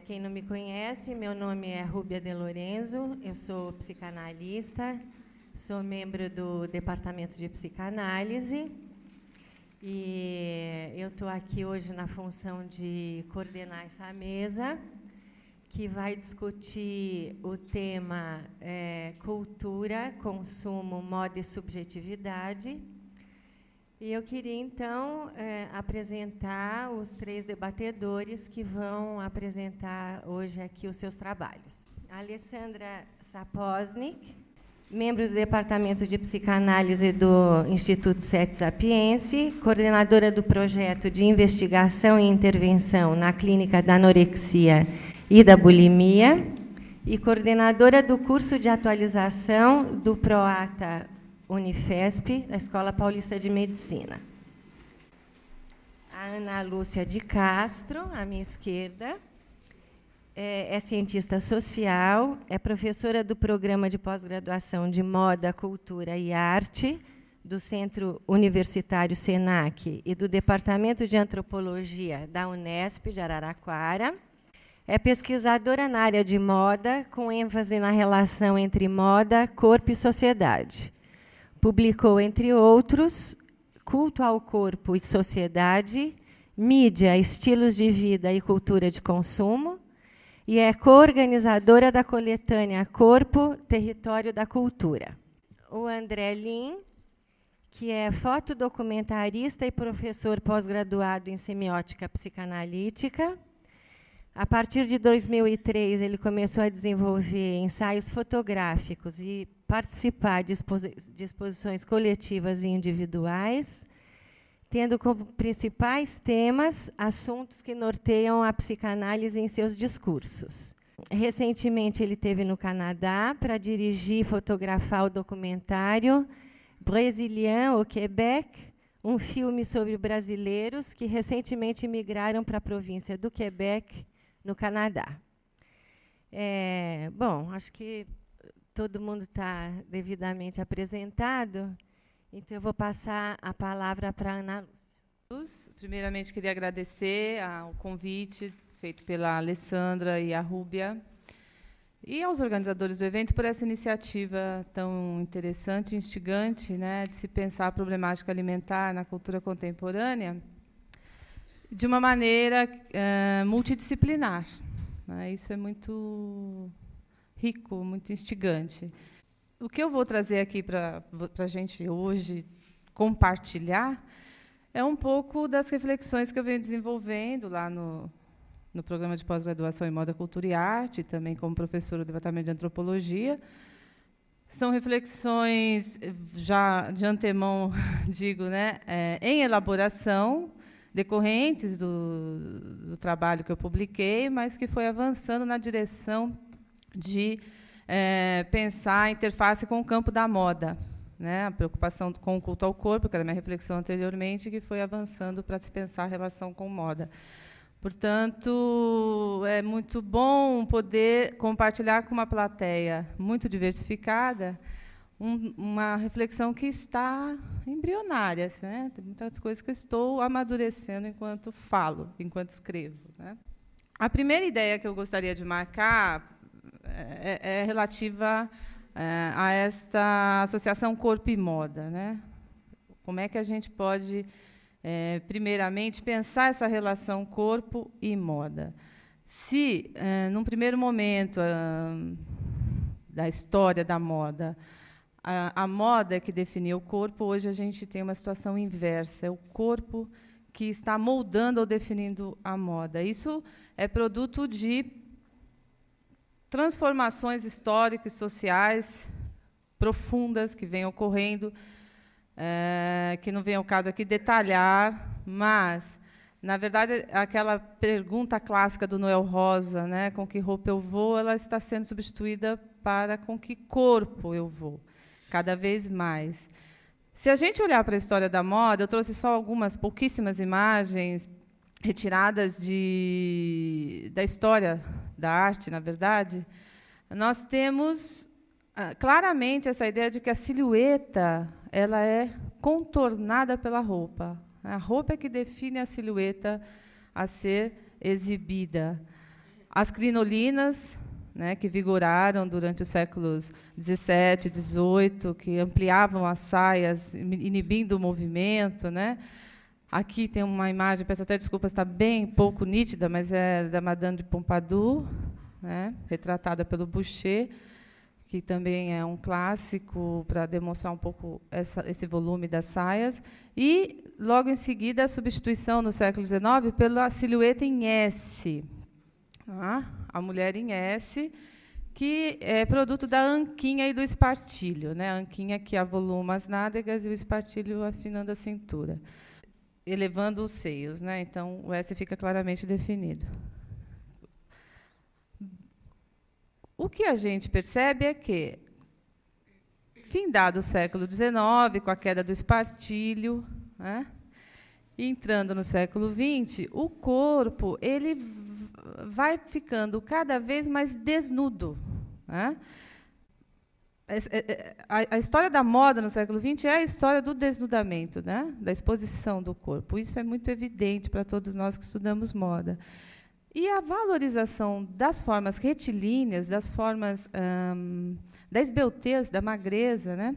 Quem não me conhece, meu nome é Rúbia de Lorenzo, eu sou psicanalista, sou membro do Departamento de Psicanálise e eu estou aqui hoje na função de coordenar essa mesa, que vai discutir o tema cultura, consumo, moda e subjetividade. E eu queria, então, apresentar os 3 debatedores que vão apresentar hoje aqui os seus trabalhos. A Alessandra Saposnik, membro do Departamento de Psicanálise do Instituto Sete Sapiense, coordenadora do projeto de investigação e intervenção na clínica da anorexia e da bulimia, e coordenadora do curso de atualização do PROATA Unifesp, da Escola Paulista de Medicina. A Ana Lúcia de Castro, à minha esquerda, é cientista social, é professora do Programa de Pós-Graduação de Moda, Cultura e Arte, do Centro Universitário SENAC e do Departamento de Antropologia da Unesp de Araraquara. É pesquisadora na área de moda, com ênfase na relação entre moda, corpo e sociedade. Publicou, entre outros, Culto ao Corpo e Sociedade, Mídia, Estilos de Vida e Cultura de Consumo, e é coorganizadora da coletânea Corpo, Território da Cultura. O André Lin, que é fotodocumentarista e professor pós-graduado em semiótica psicanalítica. A partir de 2003, ele começou a desenvolver ensaios fotográficos e participar de exposições coletivas e individuais, tendo como principais temas assuntos que norteiam a psicanálise em seus discursos. Recentemente, ele esteve no Canadá para dirigir e fotografar o documentário Brésilien au Québec, um filme sobre brasileiros que recentemente migraram para a província do Quebec, no Canadá. Bom, acho que todo mundo está devidamente apresentado, então eu vou passar a palavra para a Ana Lúcia. Primeiramente, queria agradecer ao convite feito pela Alessandra e a Rúbia e aos organizadores do evento por essa iniciativa tão interessante e instigante, né, de se pensar a problemática alimentar na cultura contemporânea de uma maneira multidisciplinar. Né? Isso é muito rico, muito instigante. O que eu vou trazer aqui para a gente hoje compartilhar é um pouco das reflexões que eu venho desenvolvendo lá no programa de pós-graduação em Moda, Cultura e Arte, também como professora do Departamento de Antropologia. São reflexões, já de antemão, digo, né, em elaboração, decorrentes do trabalho que eu publiquei, mas que foi avançando na direção de pensar a interface com o campo da moda, né? A preocupação com o culto ao corpo, que era a minha reflexão anteriormente, que foi avançando para se pensar a relação com moda. Portanto, é muito bom poder compartilhar com uma plateia muito diversificada uma reflexão que está embrionária, né? Tem muitas coisas que eu estou amadurecendo enquanto falo, enquanto escrevo, né? A primeira ideia que eu gostaria de marcar é relativa a esta associação corpo e moda, né? Como é que a gente pode, primeiramente, pensar essa relação corpo e moda? Se, num primeiro momento da história da moda, a moda que definiu o corpo, hoje a gente tem uma situação inversa. É o corpo que está moldando ou definindo a moda. Isso é produto de transformações históricas e sociais profundas que vêm ocorrendo, que não vem ao caso aqui detalhar, mas, na verdade, aquela pergunta clássica do Noel Rosa, né, com que roupa eu vou, ela está sendo substituída para com que corpo eu vou, cada vez mais. Se a gente olhar para a história da moda, eu trouxe só algumas pouquíssimas imagens retiradas da história da arte, na verdade. Nós temos claramente essa ideia de que a silhueta ela é contornada pela roupa. A roupa é que define a silhueta a ser exibida. As crinolinas, né, que vigoraram durante os séculos XVII, XVIII, que ampliavam as saias, inibindo o movimento, né? Aqui tem uma imagem, peço até desculpas, está bem pouco nítida, mas é da Madame de Pompadour, né, retratada pelo Boucher, que também é um clássico para demonstrar um pouco esse volume das saias. E, logo em seguida, a substituição, no século XIX, pela silhueta em S. A mulher em S, que é produto da anquinha e do espartilho, né? A anquinha que avoluma as nádegas e o espartilho afinando a cintura, elevando os seios, né? Então, o S fica claramente definido. O que a gente percebe é que, findado o século XIX, com a queda do espartilho, né, entrando no século XX, o corpo ele vai ficando cada vez mais desnudo, né? A história da moda no século XX é a história do desnudamento, né, da exposição do corpo. Isso é muito evidente para todos nós que estudamos moda. E a valorização das formas retilíneas, das formas da esbeltez, da magreza, né,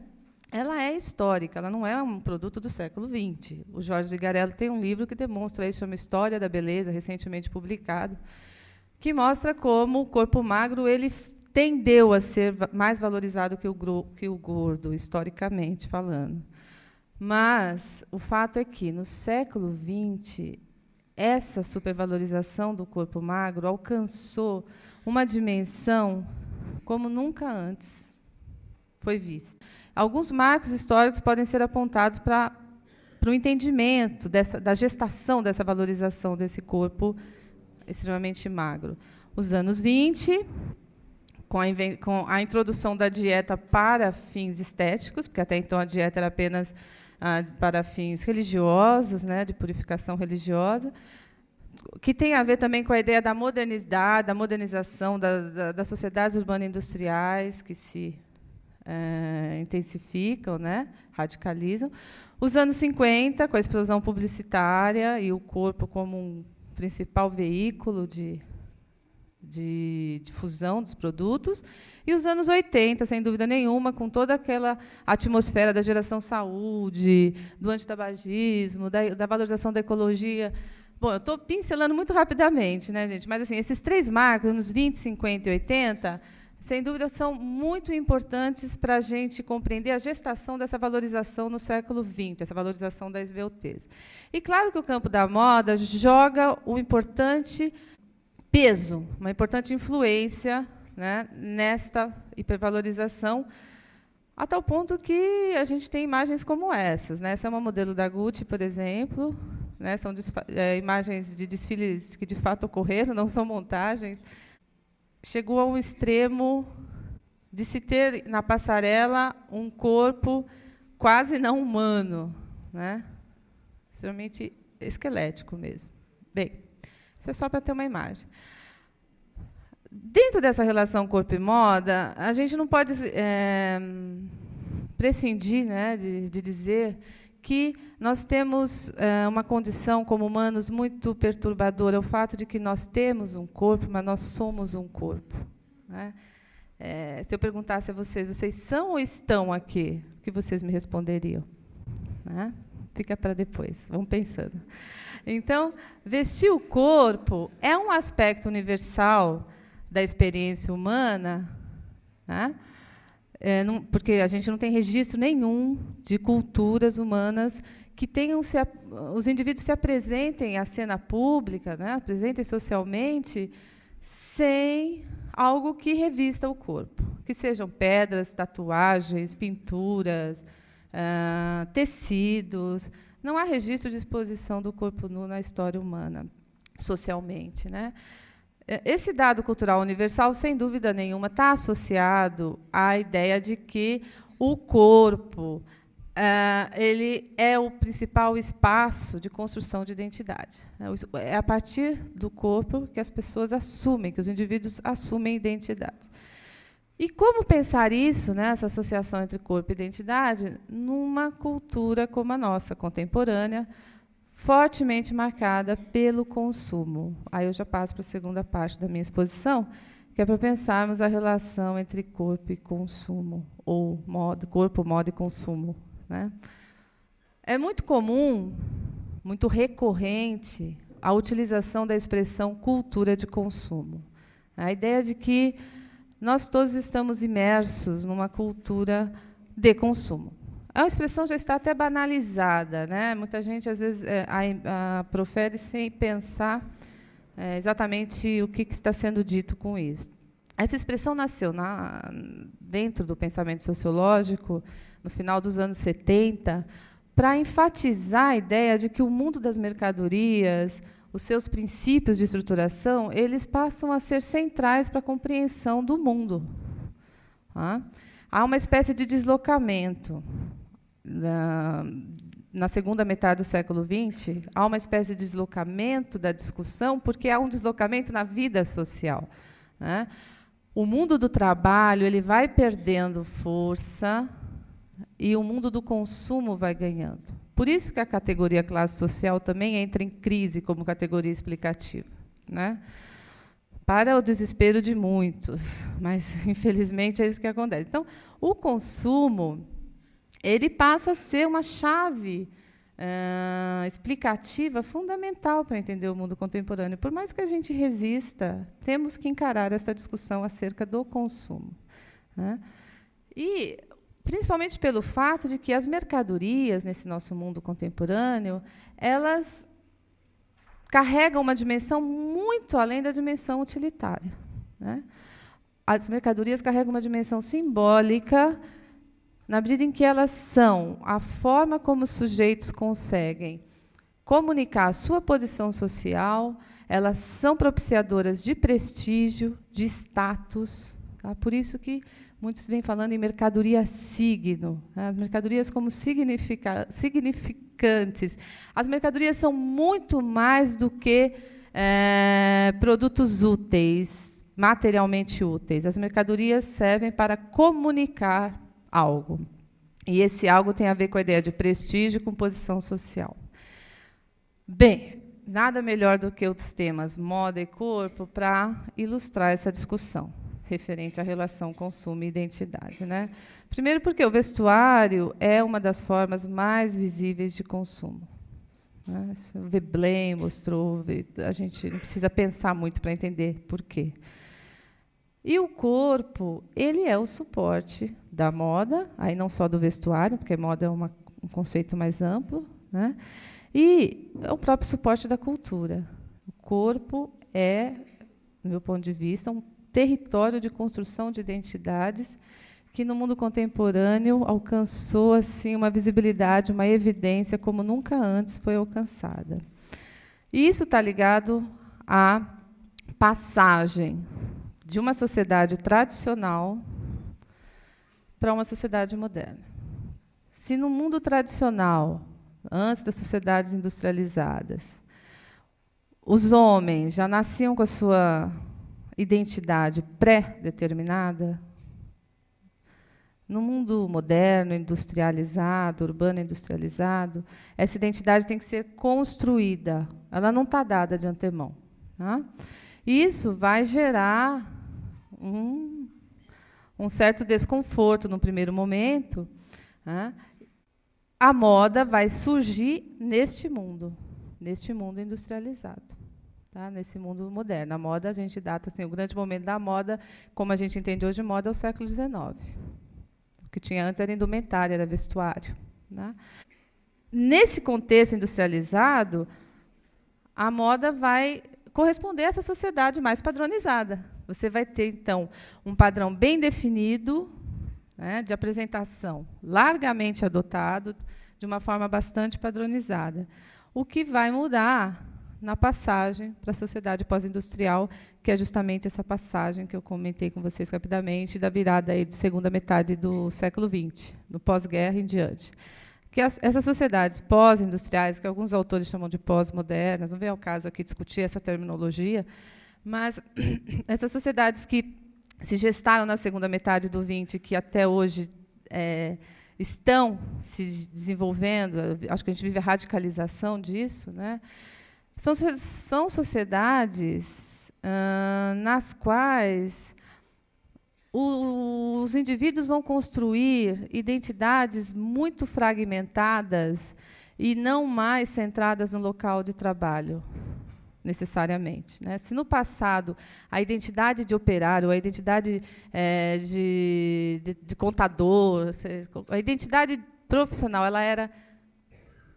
ela é histórica, ela não é um produto do século XX. O Jorge Vigarello tem um livro que demonstra isso, chama História da Beleza, recentemente publicado, que mostra como o corpo magro ele tendeu a ser mais valorizado que o gordo, historicamente falando. Mas o fato é que, no século XX, essa supervalorização do corpo magro alcançou uma dimensão como nunca antes foi vista. Alguns marcos históricos podem ser apontados para o entendimento da gestação dessa valorização desse corpo extremamente magro. Os anos 20, com a introdução da dieta para fins estéticos, porque até então a dieta era apenas para fins religiosos, né, de purificação religiosa, que tem a ver também com a ideia da modernidade, da modernização das sociedades urbano-industriais, que se intensificam, né, radicalizam. Os anos 50, com a explosão publicitária e o corpo como um principal veículo de difusão dos produtos, e os anos 80, sem dúvida nenhuma, com toda aquela atmosfera da geração saúde, do antitabagismo, da valorização da ecologia. Bom, eu estou pincelando muito rapidamente, né, gente? Mas assim, esses três marcos, anos 20, 50 e 80, sem dúvida, são muito importantes para a gente compreender a gestação dessa valorização no século XX, essa valorização da esbeltez. E claro que o campo da moda joga um importante peso, uma importante influência, né, nesta hipervalorização, a tal ponto que a gente tem imagens como essas, né? Essa é uma modelo da Gucci, por exemplo, né? São imagens de desfiles que de fato ocorreram, não são montagens. Chegou a um extremo de se ter na passarela um corpo quase não humano, né? Extremamente esquelético mesmo. Bem, isso é só para ter uma imagem. Dentro dessa relação corpo e moda, a gente não pode prescindir, né, de dizer que nós temos uma condição como humanos muito perturbadora, o fato de que nós temos um corpo, mas nós somos um corpo, né? Se eu perguntasse a vocês são ou estão aqui? O que vocês me responderiam? Né? Fica para depois, vamos pensando. Então, vestir o corpo é um aspecto universal da experiência humana, né? Porque a gente não tem registro nenhum de culturas humanas que tenham os indivíduos se apresentem à cena pública, né, apresentem socialmente, sem algo que revista o corpo, que sejam pedras, tatuagens, pinturas, tecidos. Não há registro de exposição do corpo nu na história humana, socialmente, né? Esse dado cultural universal, sem dúvida nenhuma, está associado à ideia de que o corpo ele é o principal espaço de construção de identidade. É a partir do corpo que as pessoas assumem, que os indivíduos assumem identidade. E como pensar isso, né, essa associação entre corpo e identidade, numa cultura como a nossa, contemporânea, fortemente marcada pelo consumo. Aí eu já passo para a segunda parte da minha exposição, que é para pensarmos a relação entre corpo e consumo, ou corpo, moda e consumo, né? É muito comum, muito recorrente, a utilização da expressão cultura de consumo. A ideia de que nós todos estamos imersos numa cultura de consumo. A expressão já está até banalizada, né? Muita gente, às vezes, profere sem pensar exatamente o que está sendo dito com isso. Essa expressão nasceu dentro do pensamento sociológico, no final dos anos 70, para enfatizar a ideia de que o mundo das mercadorias, os seus princípios de estruturação, eles passam a ser centrais para a compreensão do mundo. Há uma espécie de deslocamento. Na segunda metade do século XX, há uma espécie de deslocamento da discussão, porque há um deslocamento na vida social, né? O mundo do trabalho ele vai perdendo força e o mundo do consumo vai ganhando. Por isso que a categoria classe social também entra em crise como categoria explicativa, né? Para o desespero de muitos, mas, infelizmente, é isso que acontece. Então, o consumo ele passa a ser uma chave explicativa fundamental para entender o mundo contemporâneo. Por mais que a gente resista, temos que encarar essa discussão acerca do consumo, né? E, principalmente pelo fato de que as mercadorias, nesse nosso mundo contemporâneo, elas carregam uma dimensão muito além da dimensão utilitária, né? As mercadorias carregam uma dimensão simbólica, na medida em que elas são a forma como os sujeitos conseguem comunicar a sua posição social, elas são propiciadoras de prestígio, de status. Tá? Por isso que muitos vêm falando em mercadoria signo, né? As mercadorias como significantes. As mercadorias são muito mais do que produtos úteis, materialmente úteis. As mercadorias servem para comunicar algo. E esse algo tem a ver com a ideia de prestígio, com posição social. Bem, nada melhor do que os temas moda e corpo para ilustrar essa discussão referente à relação consumo e identidade, né? Primeiro porque o vestuário é uma das formas mais visíveis de consumo, né? O Veblen mostrou, a gente não precisa pensar muito para entender por quê. E o corpo, ele é o suporte da moda, aí não só do vestuário, porque moda é um conceito mais amplo, né? E é o próprio suporte da cultura. O corpo é, do meu ponto de vista, um território de construção de identidades que, no mundo contemporâneo, alcançou assim, uma visibilidade, uma evidência como nunca antes foi alcançada. E isso está ligado à passagem de uma sociedade tradicional para uma sociedade moderna. Se no mundo tradicional, antes das sociedades industrializadas, os homens já nasciam com a sua identidade pré-determinada, no mundo moderno, industrializado, urbano industrializado, essa identidade tem que ser construída, ela não está dada de antemão, tá? Isso vai gerar um certo desconforto no primeiro momento, né? A moda vai surgir neste mundo industrializado, tá? Nesse mundo moderno. A moda, a gente data assim, o grande momento da moda, como a gente entende hoje, moda é o século XIX. O que tinha antes era indumentária, era vestuário, né? Nesse contexto industrializado, a moda vai corresponder a essa sociedade mais padronizada. Você vai ter, então, um padrão bem definido, né, de apresentação, largamente adotado, de uma forma bastante padronizada. O que vai mudar na passagem para a sociedade pós-industrial, que é justamente essa passagem que eu comentei com vocês rapidamente, da virada aí de segunda metade do século XX, do pós-guerra em diante. Que essas sociedades pós-industriais, que alguns autores chamam de pós-modernas, não vem ao caso aqui discutir essa terminologia, mas essas sociedades que se gestaram na segunda metade do XX, que até hoje estão se desenvolvendo, acho que a gente vive a radicalização disso, né? São sociedades nas quais os indivíduos vão construir identidades muito fragmentadas e não mais centradas no local de trabalho, necessariamente, né? Se no passado a identidade de operário, a identidade de contador, a identidade profissional, ela era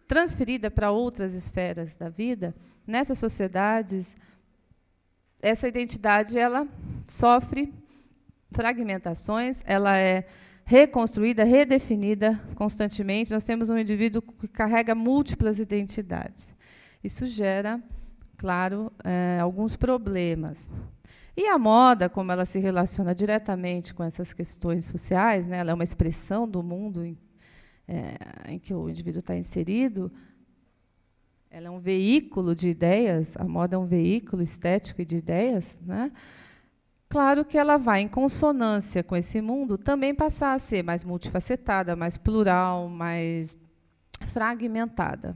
transferida para outras esferas da vida, nessas sociedades, essa identidade ela sofre fragmentações, ela é reconstruída, redefinida constantemente. Nós temos um indivíduo que carrega múltiplas identidades. Isso gera, claro, alguns problemas. E a moda, como ela se relaciona diretamente com essas questões sociais, né, ela é uma expressão do mundo em que o indivíduo está inserido, ela é um veículo de ideias, a moda é um veículo estético e de ideias, né? Claro que ela vai, em consonância com esse mundo, também passar a ser mais multifacetada, mais plural, mais fragmentada,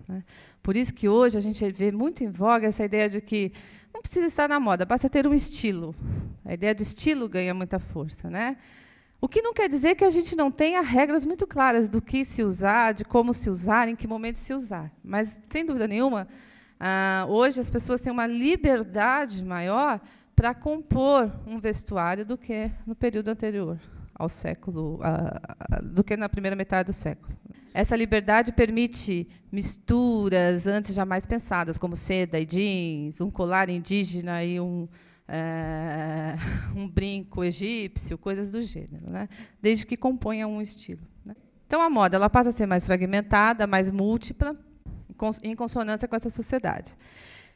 né? Por isso que hoje a gente vê muito em voga essa ideia de que não precisa estar na moda, basta ter um estilo. A ideia de estilo ganha muita força, né? O que não quer dizer que a gente não tenha regras muito claras do que se usar, de como se usar, em que momento se usar. Mas, sem dúvida nenhuma, hoje as pessoas têm uma liberdade maior para compor um vestuário do que no período anterior ao século, do que na primeira metade do século. Essa liberdade permite misturas antes jamais pensadas, como seda e jeans, um colar indígena e um brinco egípcio, coisas do gênero, né? Desde que componha um estilo, né? Então, a moda ela passa a ser mais fragmentada, mais múltipla, em consonância com essa sociedade.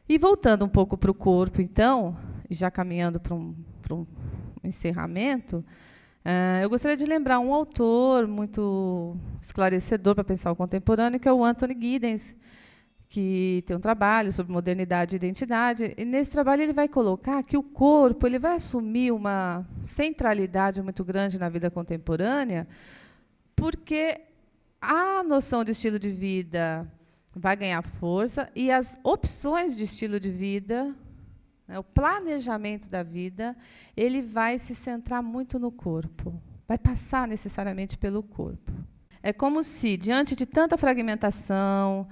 E voltando um pouco para o corpo, então, já caminhando para um encerramento, eu gostaria de lembrar um autor muito esclarecedor para pensar o contemporâneo, que é o Anthony Giddens, que tem um trabalho sobre modernidade e identidade. E, nesse trabalho, ele vai colocar que o corpo ele vai assumir uma centralidade muito grande na vida contemporânea, porque a noção de estilo de vida vai ganhar força e as opções de estilo de vida, né, o planejamento da vida, ele vai se centrar muito no corpo, vai passar necessariamente pelo corpo. É como se, diante de tanta fragmentação,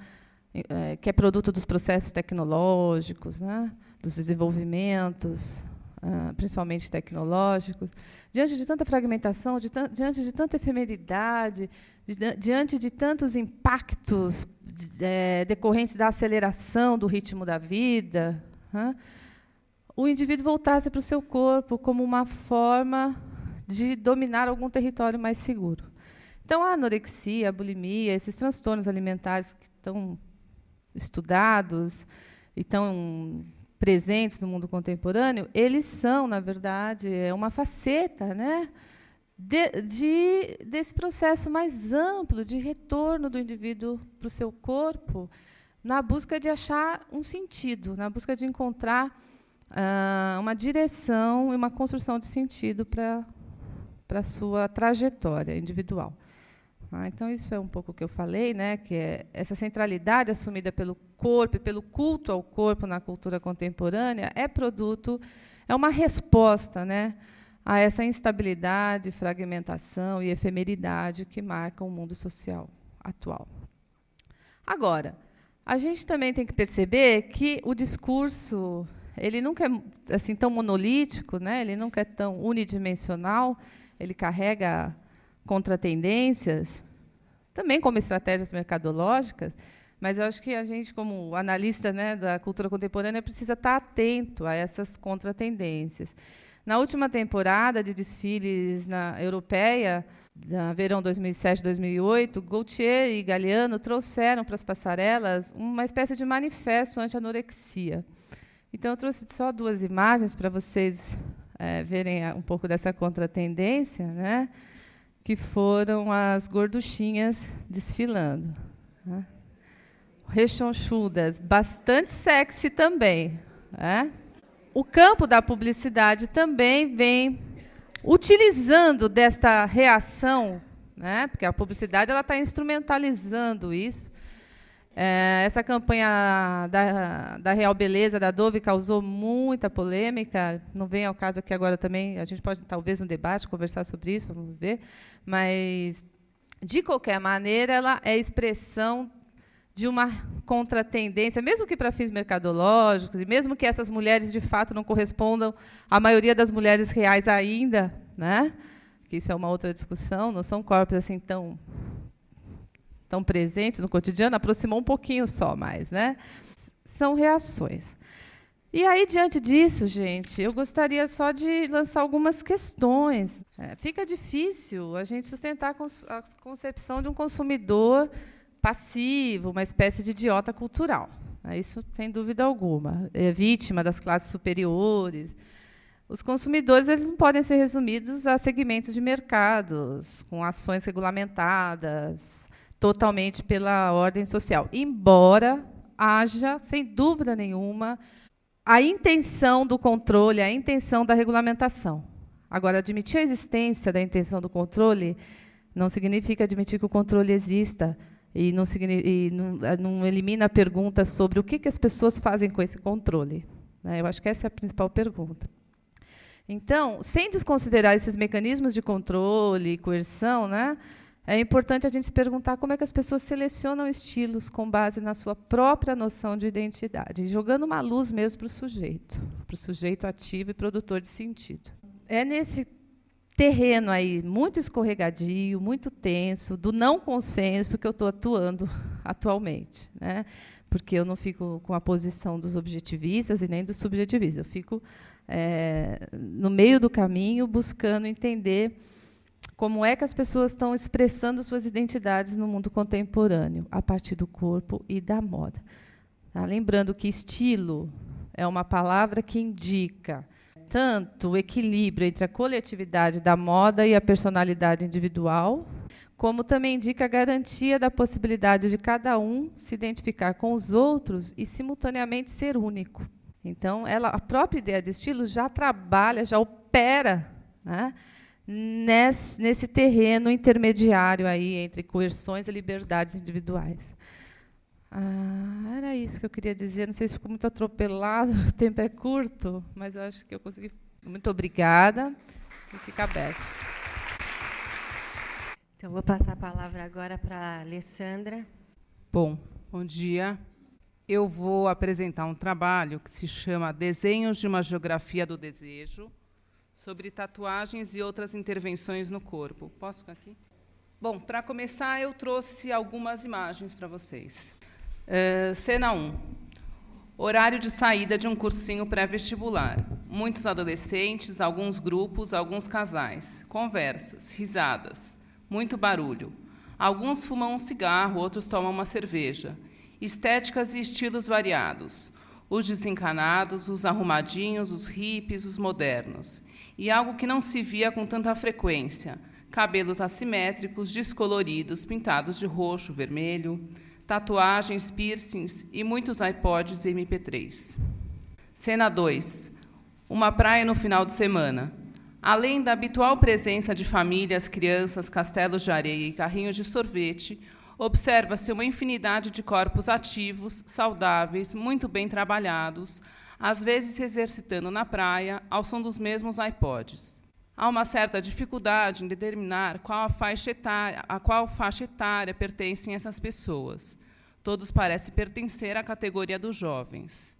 que é produto dos processos tecnológicos, né, dos desenvolvimentos, principalmente tecnológicos, diante de tanta fragmentação, diante de tanta efemeridade, diante de tantos impactos decorrentes da aceleração do ritmo da vida, o indivíduo voltasse para o seu corpo como uma forma de dominar algum território mais seguro. Então, a anorexia, a bulimia, esses transtornos alimentares que estão estudados e estão presentes no mundo contemporâneo, eles são, na verdade, uma faceta, né, desse processo mais amplo de retorno do indivíduo para o seu corpo, na busca de achar um sentido, na busca de encontrar uma direção e uma construção de sentido para a sua trajetória individual. Então, isso é um pouco o que eu falei, né, que é essa centralidade assumida pelo corpo e pelo culto ao corpo na cultura contemporânea é uma resposta, né, a essa instabilidade, fragmentação e efemeridade que marcam o mundo social atual. Agora, a gente também tem que perceber que o discurso ele nunca é assim tão monolítico, né, ele nunca é tão unidimensional, ele carrega contratendências, também como estratégias mercadológicas, mas eu acho que a gente, como analista, né, da cultura contemporânea, precisa estar atento a essas contratendências. Na última temporada de desfiles europeia, da verão 2007-2008, Gaultier e Galliano trouxeram para as passarelas uma espécie de manifesto anti-anorexia. Então, eu trouxe só 2 imagens para vocês verem um pouco dessa contratendência, né, que foram as gorduchinhas desfilando, né? Rechonchudas, bastante sexy também, né? O campo da publicidade também vem utilizando desta reação, né? Porque a publicidade ela está instrumentalizando isso. Essa campanha da Real Beleza, da Dove, causou muita polêmica. Não vem ao caso aqui agora também. A gente pode, talvez, no debate, conversar sobre isso, vamos ver. Mas, de qualquer maneira, ela é expressão de uma contratendência, mesmo que para fins mercadológicos, e mesmo que essas mulheres, de fato, não correspondam à maioria das mulheres reais ainda, né? Que isso é uma outra discussão, não são corpos assim tão presentes no cotidiano, aproximou um pouquinho só mais, né? São reações. E aí, diante disso, gente, eu gostaria só de lançar algumas questões. Fica difícil a gente sustentar a concepção de um consumidor passivo, uma espécie de idiota cultural. Isso, sem dúvida alguma. É vítima das classes superiores. Os consumidores eles não podem ser resumidos a segmentos de mercados, com ações regulamentadas, totalmente pela ordem social. Embora haja, sem dúvida nenhuma, a intenção do controle, a intenção da regulamentação. Agora, admitir a existência da intenção do controle não significa admitir que o controle exista e não elimina a pergunta sobre o que as pessoas fazem com esse controle. Eu acho que essa é a principal pergunta. Então, sem desconsiderar esses mecanismos de controle e coerção, é importante a gente se perguntar como é que as pessoas selecionam estilos com base na sua própria noção de identidade, jogando uma luz mesmo para o sujeito ativo e produtor de sentido. É nesse terreno aí muito escorregadio, muito tenso, do não consenso que eu estou atuando atualmente, porque eu não fico com a posição dos objetivistas e nem dos subjetivistas, eu fico no meio do caminho buscando entender como é que as pessoas estão expressando suas identidades no mundo contemporâneo, a partir do corpo e da moda. Lembrando que estilo é uma palavra que indica tanto o equilíbrio entre a coletividade da moda e a personalidade individual, como também indica a garantia da possibilidade de cada um se identificar com os outros e, simultaneamente, ser único. Então, a própria ideia de estilo já trabalha, já opera, nesse terreno intermediário aí entre coerções e liberdades individuais. Era isso que eu queria dizer. Não sei se ficou muito atropelado, o tempo é curto, mas eu acho que eu consegui. Muito obrigada e fica aberto. Então, vou passar a palavra agora para a Alessandra. Bom dia. Eu vou apresentar um trabalho que se chama Desenhos de uma Geografia do Desejo, sobre tatuagens e outras intervenções no corpo. Posso ficar aqui? Bom, para começar, eu trouxe algumas imagens para vocês. Cena 1. Horário de saída de um cursinho pré-vestibular. Muitos adolescentes, alguns grupos, alguns casais. Conversas, risadas, muito barulho. Alguns fumam um cigarro, outros tomam uma cerveja. Estéticas e estilos variados. Os desencanados, os arrumadinhos, os hippies, os modernos. E algo que não se via com tanta frequência, cabelos assimétricos, descoloridos, pintados de roxo, vermelho, tatuagens, piercings e muitos iPods e MP3. Cena 2. Uma praia no final de semana. Além da habitual presença de famílias, crianças, castelos de areia e carrinhos de sorvete, observa-se uma infinidade de corpos ativos, saudáveis, muito bem trabalhados, às vezes se exercitando na praia, ao som dos mesmos iPods. Há uma certa dificuldade em determinar a qual faixa etária pertencem essas pessoas. Todos parecem pertencer à categoria dos jovens.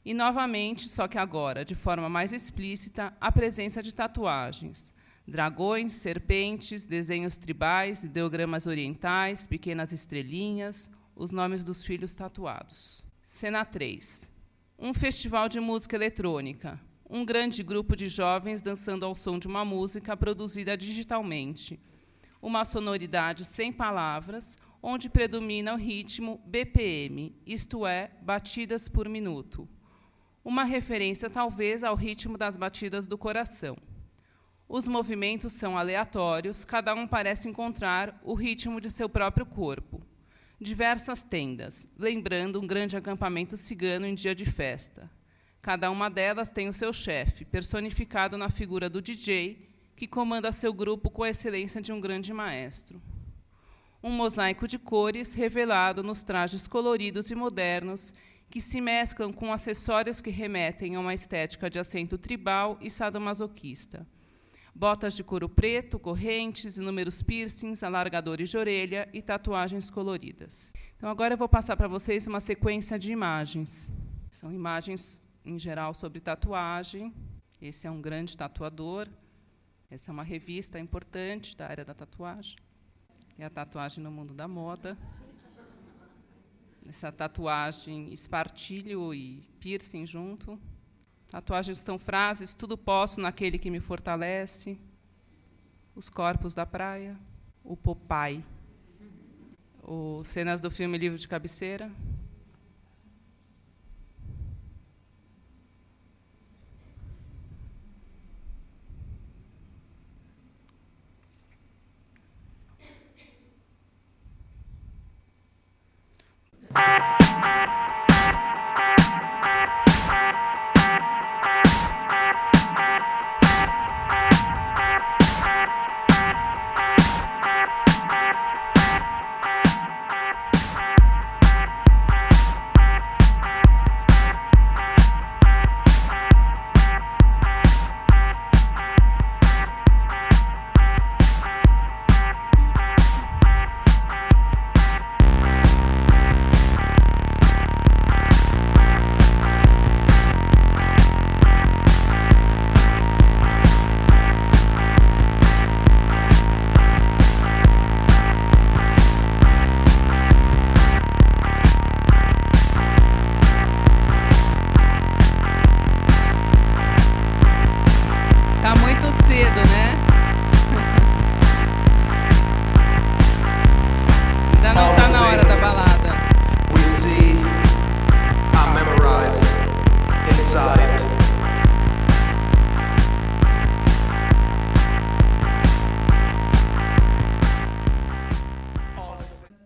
E, novamente, só que agora, de forma mais explícita, a presença de tatuagens. Dragões, serpentes, desenhos tribais, ideogramas orientais, pequenas estrelinhas, os nomes dos filhos tatuados. Cena 3. Um festival de música eletrônica. Um grande grupo de jovens dançando ao som de uma música produzida digitalmente. Uma sonoridade sem palavras, onde predomina o ritmo BPM, isto é, batidas por minuto. Uma referência, talvez, ao ritmo das batidas do coração. Os movimentos são aleatórios, cada um parece encontrar o ritmo de seu próprio corpo. Diversas tendas, lembrando um grande acampamento cigano em dia de festa. Cada uma delas tem o seu chefe, personificado na figura do DJ, que comanda seu grupo com a excelência de um grande maestro. Um mosaico de cores revelado nos trajes coloridos e modernos que se mesclam com acessórios que remetem a uma estética de acento tribal e sadomasoquista. Botas de couro preto, correntes, inúmeros piercings, alargadores de orelha e tatuagens coloridas. Então, agora eu vou passar para vocês uma sequência de imagens. São imagens, em geral, sobre tatuagem. Esse é um grande tatuador. Essa é uma revista importante da área da tatuagem. É a tatuagem no mundo da moda. Essa tatuagem, espartilho e piercing junto. Tatuagens são frases, tudo posso naquele que me fortalece. Os corpos da praia. O Popeye. Cenas do filme Livro de Cabeceira.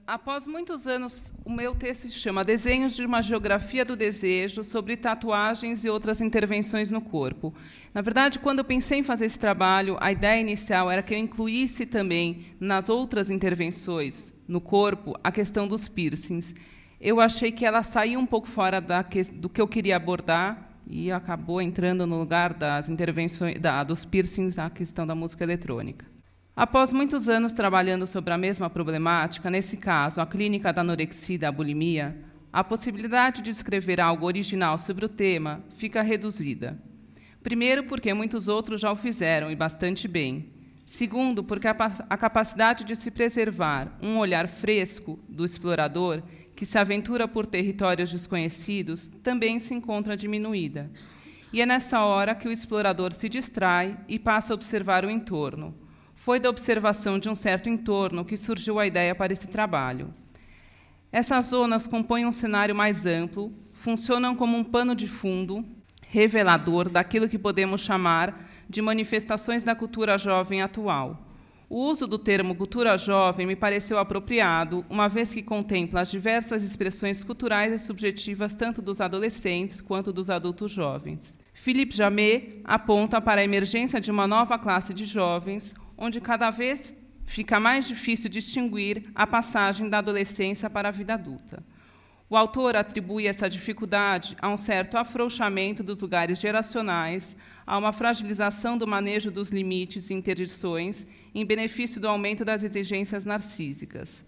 Após muitos anos, o meu texto se chama Desenhos de uma Geografia do Desejo sobre tatuagens e outras intervenções no corpo. Na verdade, quando eu pensei em fazer esse trabalho, a ideia inicial era que eu incluísse também, nas outras intervenções no corpo, a questão dos piercings. Eu achei que ela saía um pouco fora do que eu queria abordar e acabou entrando no lugar das intervenções, dos piercings, a questão da música eletrônica. Após muitos anos trabalhando sobre a mesma problemática, nesse caso, a clínica da anorexia e da bulimia, a possibilidade de escrever algo original sobre o tema fica reduzida. Primeiro, porque muitos outros já o fizeram, e bastante bem. Segundo, porque a capacidade de se preservar um olhar fresco do explorador, que se aventura por territórios desconhecidos, também se encontra diminuída. E é nessa hora que o explorador se distrai e passa a observar o entorno. Foi da observação de um certo entorno que surgiu a ideia para esse trabalho. Essas zonas compõem um cenário mais amplo, funcionam como um pano de fundo revelador daquilo que podemos chamar de manifestações da cultura jovem atual. O uso do termo cultura jovem me pareceu apropriado, uma vez que contempla as diversas expressões culturais e subjetivas tanto dos adolescentes quanto dos adultos jovens. Philippe Jamet aponta para a emergência de uma nova classe de jovens, onde cada vez fica mais difícil distinguir a passagem da adolescência para a vida adulta. O autor atribui essa dificuldade a um certo afrouxamento dos lugares geracionais, a uma fragilização do manejo dos limites e interdições, em benefício do aumento das exigências narcísicas.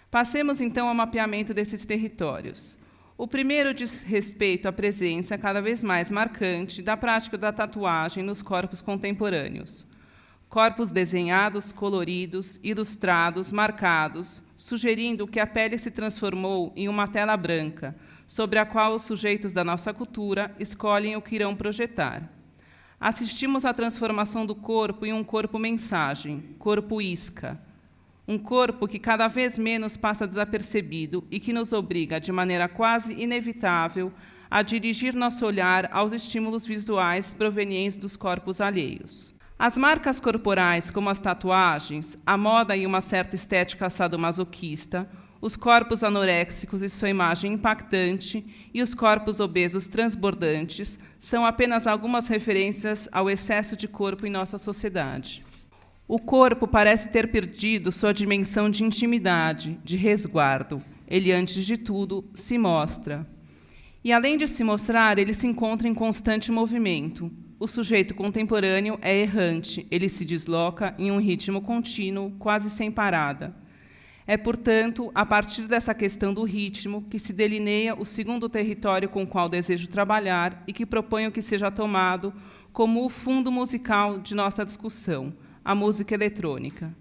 Passemos, então, ao mapeamento desses territórios. O primeiro diz respeito à presença cada vez mais marcante da prática da tatuagem nos corpos contemporâneos. Corpos desenhados, coloridos, ilustrados, marcados, sugerindo que a pele se transformou em uma tela branca, sobre a qual os sujeitos da nossa cultura escolhem o que irão projetar. Assistimos à transformação do corpo em um corpo-mensagem, corpo-isca. Um corpo que cada vez menos passa desapercebido e que nos obriga, de maneira quase inevitável, a dirigir nosso olhar aos estímulos visuais provenientes dos corpos alheios. As marcas corporais, como as tatuagens, a moda e uma certa estética sadomasoquista, os corpos anoréxicos e sua imagem impactante e os corpos obesos transbordantes são apenas algumas referências ao excesso de corpo em nossa sociedade. O corpo parece ter perdido sua dimensão de intimidade, de resguardo. Ele, antes de tudo, se mostra. E, além de se mostrar, ele se encontra em constante movimento. O sujeito contemporâneo é errante, ele se desloca em um ritmo contínuo, quase sem parada. É, portanto, a partir dessa questão do ritmo que se delineia o segundo território com o qual desejo trabalhar e que proponho que seja tomado como o fundo musical de nossa discussão, a música eletrônica.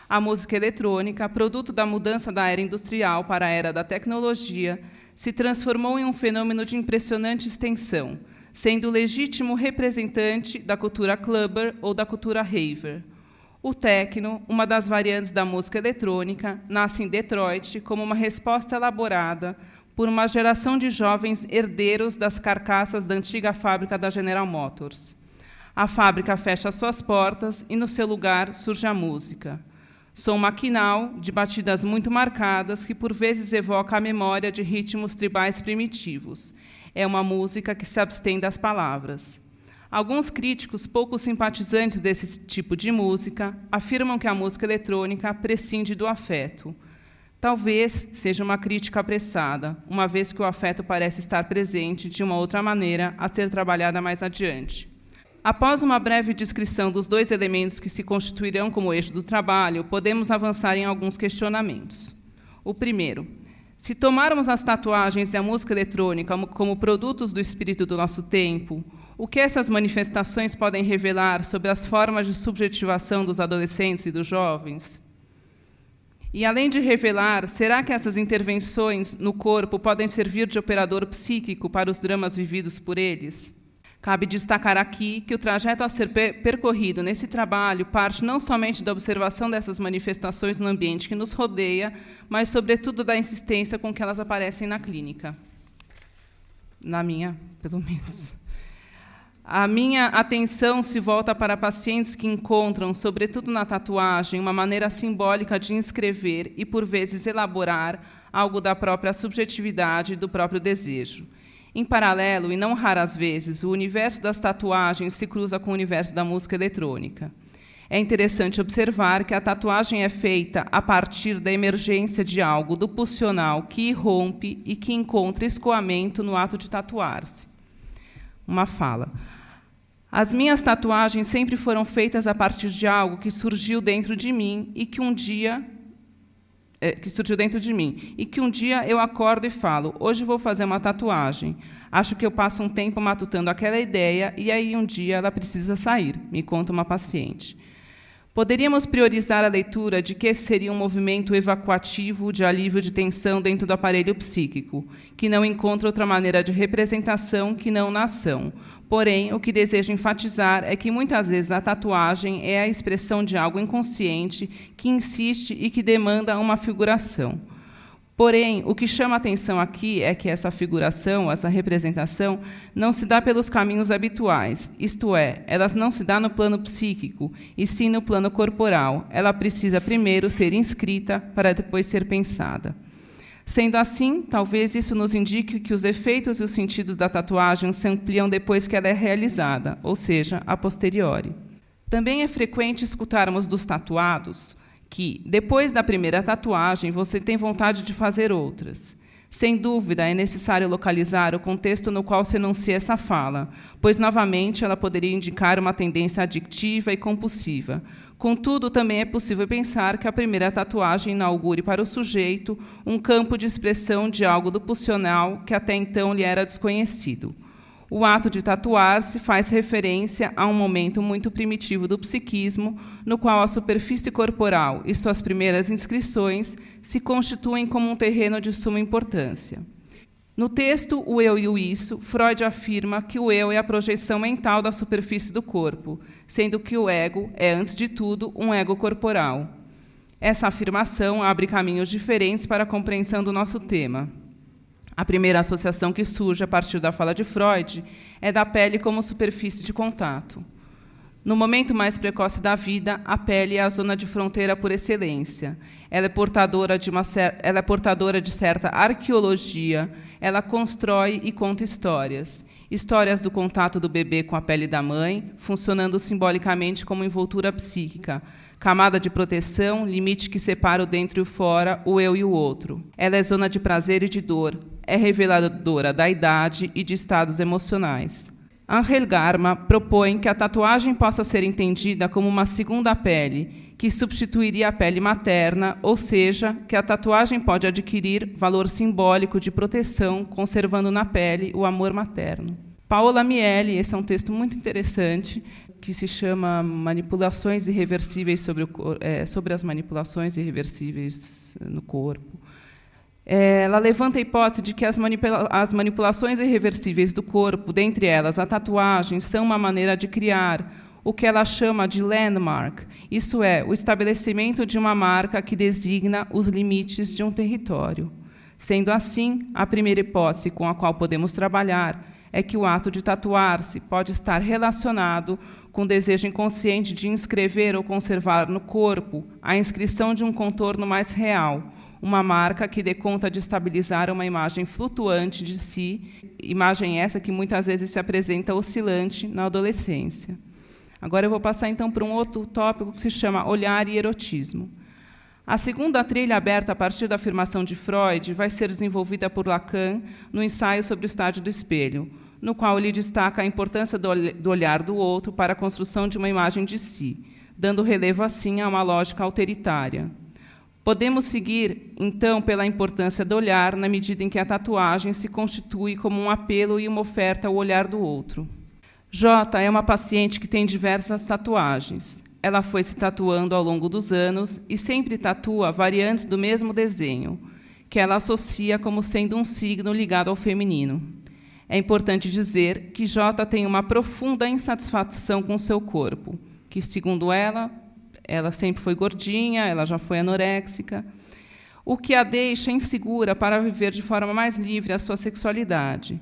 A música eletrônica, produto da mudança da era industrial para a era da tecnologia, se transformou em um fenômeno de impressionante extensão, sendo legítimo representante da cultura clubber ou da cultura raver. O techno, uma das variantes da música eletrônica, nasce em Detroit como uma resposta elaborada por uma geração de jovens herdeiros das carcaças da antiga fábrica da General Motors. A fábrica fecha suas portas e, no seu lugar, surge a música. Som maquinal, de batidas muito marcadas, que por vezes evoca a memória de ritmos tribais primitivos. É uma música que se abstém das palavras. Alguns críticos pouco simpatizantes desse tipo de música afirmam que a música eletrônica prescinde do afeto. Talvez seja uma crítica apressada, uma vez que o afeto parece estar presente de uma outra maneira a ser trabalhada mais adiante. Após uma breve descrição dos dois elementos que se constituirão como eixo do trabalho, podemos avançar em alguns questionamentos. O primeiro: se tomarmos as tatuagens e a música eletrônica como produtos do espírito do nosso tempo, o que essas manifestações podem revelar sobre as formas de subjetivação dos adolescentes e dos jovens? E, além de revelar, será que essas intervenções no corpo podem servir de operador psíquico para os dramas vividos por eles? Cabe destacar aqui que o trajeto a ser percorrido nesse trabalho parte não somente da observação dessas manifestações no ambiente que nos rodeia, mas, sobretudo, da insistência com que elas aparecem na clínica. Na minha, pelo menos. A minha atenção se volta para pacientes que encontram, sobretudo na tatuagem, uma maneira simbólica de inscrever e, por vezes, elaborar algo da própria subjetividade e do próprio desejo. Em paralelo, e não raras vezes, o universo das tatuagens se cruza com o universo da música eletrônica. É interessante observar que a tatuagem é feita a partir da emergência de algo do pulsional que irrompe e que encontra escoamento no ato de tatuar-se. Uma fala. As minhas tatuagens sempre foram feitas a partir de algo que surgiu dentro de mim e que um dia eu acordo e falo: hoje vou fazer uma tatuagem. Acho que eu passo um tempo matutando aquela ideia e aí um dia ela precisa sair, me conta uma paciente. Poderíamos priorizar a leitura de que esse seria um movimento evacuativo de alívio de tensão dentro do aparelho psíquico, que não encontra outra maneira de representação que não na ação. Porém, o que desejo enfatizar é que, muitas vezes, a tatuagem é a expressão de algo inconsciente que insiste e que demanda uma figuração. Porém, o que chama a atenção aqui é que essa figuração, essa representação, não se dá pelos caminhos habituais, isto é, ela não se dá no plano psíquico, e sim no plano corporal. Ela precisa primeiro ser inscrita para depois ser pensada. Sendo assim, talvez isso nos indique que os efeitos e os sentidos da tatuagem se ampliam depois que ela é realizada, ou seja, a posteriori. Também é frequente escutarmos dos tatuados que, depois da primeira tatuagem, você tem vontade de fazer outras. Sem dúvida, é necessário localizar o contexto no qual se enuncia essa fala, pois, novamente, ela poderia indicar uma tendência adictiva e compulsiva. Contudo, também é possível pensar que a primeira tatuagem inaugure para o sujeito um campo de expressão de algo do pulsional que até então lhe era desconhecido. O ato de tatuar-se faz referência a um momento muito primitivo do psiquismo, no qual a superfície corporal e suas primeiras inscrições se constituem como um terreno de suma importância. No texto O Eu e o Isso, Freud afirma que o eu é a projeção mental da superfície do corpo, sendo que o ego é, antes de tudo, um ego corporal. Essa afirmação abre caminhos diferentes para a compreensão do nosso tema. A primeira associação que surge a partir da fala de Freud é da pele como superfície de contato. No momento mais precoce da vida, a pele é a zona de fronteira por excelência. Ela é portadora de certa arqueologia, ela constrói e conta histórias. Histórias do contato do bebê com a pele da mãe, funcionando simbolicamente como envoltura psíquica, camada de proteção, limite que separa o dentro e o fora, o eu e o outro. Ela é zona de prazer e de dor, é reveladora da idade e de estados emocionais. Angel Garma propõe que a tatuagem possa ser entendida como uma segunda pele, que substituiria a pele materna, ou seja, que a tatuagem pode adquirir valor simbólico de proteção, conservando na pele o amor materno. Paola Miele, esse é um texto muito interessante, que se chama Manipulações Irreversíveis sobre as manipulações irreversíveis no corpo. Ela levanta a hipótese de que as manipulações irreversíveis do corpo, dentre elas a tatuagem, são uma maneira de criar o que ela chama de landmark, isso é, o estabelecimento de uma marca que designa os limites de um território. Sendo assim, a primeira hipótese com a qual podemos trabalhar é que o ato de tatuar-se pode estar relacionado com o desejo inconsciente de inscrever ou conservar no corpo a inscrição de um contorno mais real, uma marca que dê conta de estabilizar uma imagem flutuante de si, imagem essa que muitas vezes se apresenta oscilante na adolescência. Agora eu vou passar, então, para um outro tópico que se chama olhar e erotismo. A segunda trilha, aberta a partir da afirmação de Freud, vai ser desenvolvida por Lacan no ensaio sobre o estádio do espelho, no qual ele destaca a importância do olhar do outro para a construção de uma imagem de si, dando relevo, assim, a uma lógica autoritária. Podemos seguir, então, pela importância do olhar, na medida em que a tatuagem se constitui como um apelo e uma oferta ao olhar do outro. J é uma paciente que tem diversas tatuagens. Ela foi se tatuando ao longo dos anos e sempre tatua variantes do mesmo desenho, que ela associa como sendo um signo ligado ao feminino. É importante dizer que J tem uma profunda insatisfação com seu corpo, que, segundo ela sempre foi gordinha, ela já foi anoréxica, o que a deixa insegura para viver de forma mais livre a sua sexualidade.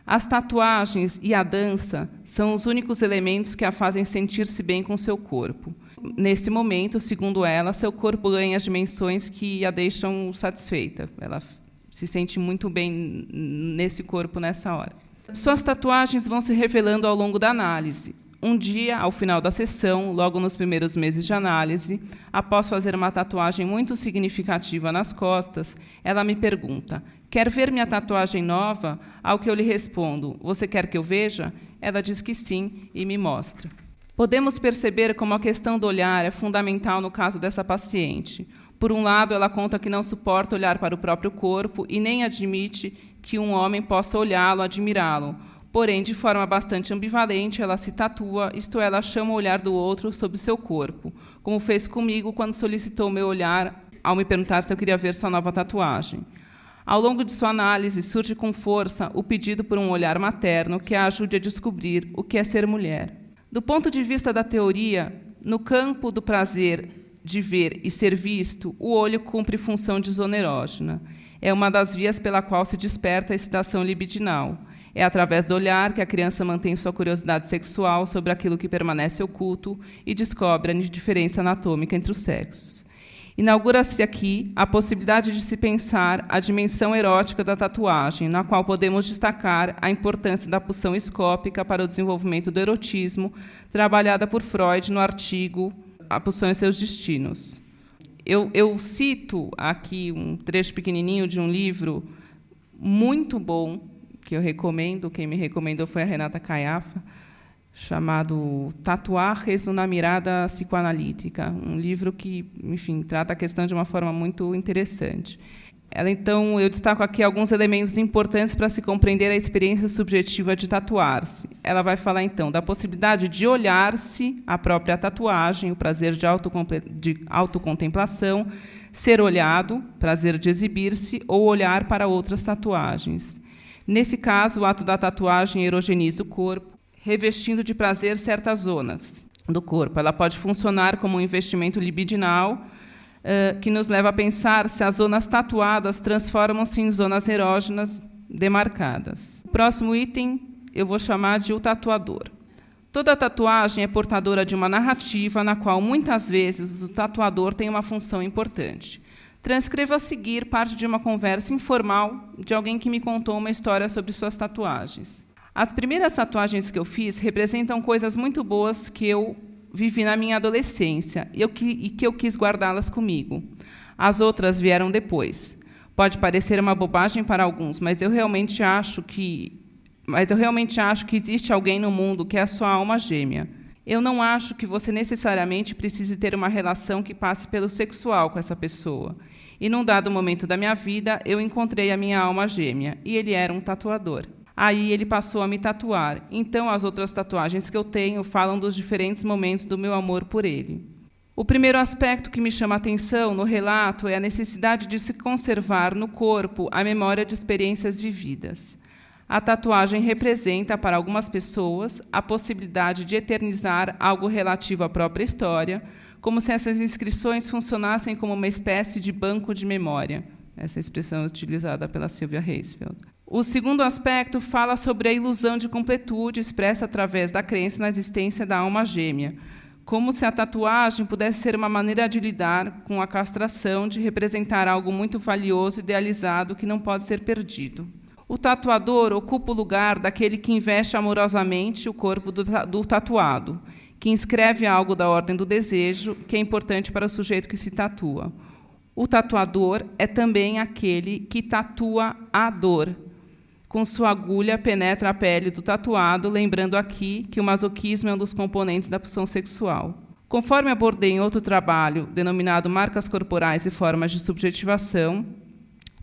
As tatuagens e a dança são os únicos elementos que a fazem sentir-se bem com seu corpo. Nesse momento, segundo ela, seu corpo ganha as dimensões que a deixam satisfeita. Ela se sente muito bem nesse corpo nessa hora. Suas tatuagens vão se revelando ao longo da análise. Um dia, ao final da sessão, logo nos primeiros meses de análise, após fazer uma tatuagem muito significativa nas costas, ela me pergunta: quer ver minha tatuagem nova? Ao que eu lhe respondo: você quer que eu veja? Ela diz que sim e me mostra. Podemos perceber como a questão do olhar é fundamental no caso dessa paciente. Por um lado, ela conta que não suporta olhar para o próprio corpo e nem admite que um homem possa olhá-lo, admirá-lo. Porém, de forma bastante ambivalente, ela se tatua, isto é, ela chama o olhar do outro sobre seu corpo, como fez comigo quando solicitou meu olhar ao me perguntar se eu queria ver sua nova tatuagem. Ao longo de sua análise, surge com força o pedido por um olhar materno que a ajude a descobrir o que é ser mulher. Do ponto de vista da teoria, no campo do prazer de ver e ser visto, o olho cumpre função de zona erógena. É uma das vias pela qual se desperta a excitação libidinal. É através do olhar que a criança mantém sua curiosidade sexual sobre aquilo que permanece oculto e descobre a diferença anatômica entre os sexos. Inaugura-se aqui a possibilidade de se pensar a dimensão erótica da tatuagem, na qual podemos destacar a importância da pulsão escópica para o desenvolvimento do erotismo, trabalhada por Freud no artigo A Pulsão e seus Destinos. Eu cito aqui um trecho pequenininho de um livro muito bom, que eu recomendo, quem me recomendou foi a Renata Caiafa, chamado Tatuajes, uma mirada psicoanalítica, um livro que, enfim, trata a questão de uma forma muito interessante. Então, eu destaco aqui alguns elementos importantes para se compreender a experiência subjetiva de tatuar-se. Ela vai falar, então, da possibilidade de olhar-se a própria tatuagem, o prazer de autocontemplação, ser olhado, prazer de exibir-se, ou olhar para outras tatuagens. Nesse caso, o ato da tatuagem erogeniza o corpo, revestindo de prazer certas zonas do corpo. Ela pode funcionar como um investimento libidinal, que nos leva a pensar se as zonas tatuadas transformam-se em zonas erógenas demarcadas. O próximo item eu vou chamar de o tatuador. Toda tatuagem é portadora de uma narrativa na qual, muitas vezes, o tatuador tem uma função importante. Transcrevo a seguir parte de uma conversa informal de alguém que me contou uma história sobre suas tatuagens. As primeiras tatuagens que eu fiz representam coisas muito boas que eu vivi na minha adolescência e que eu quis guardá-las comigo. As outras vieram depois. Pode parecer uma bobagem para alguns, mas eu realmente acho que existe alguém no mundo que é a sua alma gêmea. Eu não acho que você necessariamente precise ter uma relação que passe pelo sexual com essa pessoa. E, num dado momento da minha vida, eu encontrei a minha alma gêmea, e ele era um tatuador. Aí ele passou a me tatuar. Então, as outras tatuagens que eu tenho falam dos diferentes momentos do meu amor por ele. O primeiro aspecto que me chama a atenção no relato é a necessidade de se conservar no corpo a memória de experiências vividas. A tatuagem representa, para algumas pessoas, a possibilidade de eternizar algo relativo à própria história, como se essas inscrições funcionassem como uma espécie de banco de memória. Essa expressão é utilizada pela Sylvia Heisfeld. O segundo aspecto fala sobre a ilusão de completude expressa através da crença na existência da alma gêmea, como se a tatuagem pudesse ser uma maneira de lidar com a castração, de representar algo muito valioso, idealizado, que não pode ser perdido. O tatuador ocupa o lugar daquele que investe amorosamente o corpo do tatuado, que inscreve algo da ordem do desejo, que é importante para o sujeito que se tatua. O tatuador é também aquele que tatua a dor. Com sua agulha, penetra a pele do tatuado, lembrando aqui que o masoquismo é um dos componentes da pulsão sexual. Conforme abordei em outro trabalho, denominado Marcas Corporais e Formas de Subjetivação,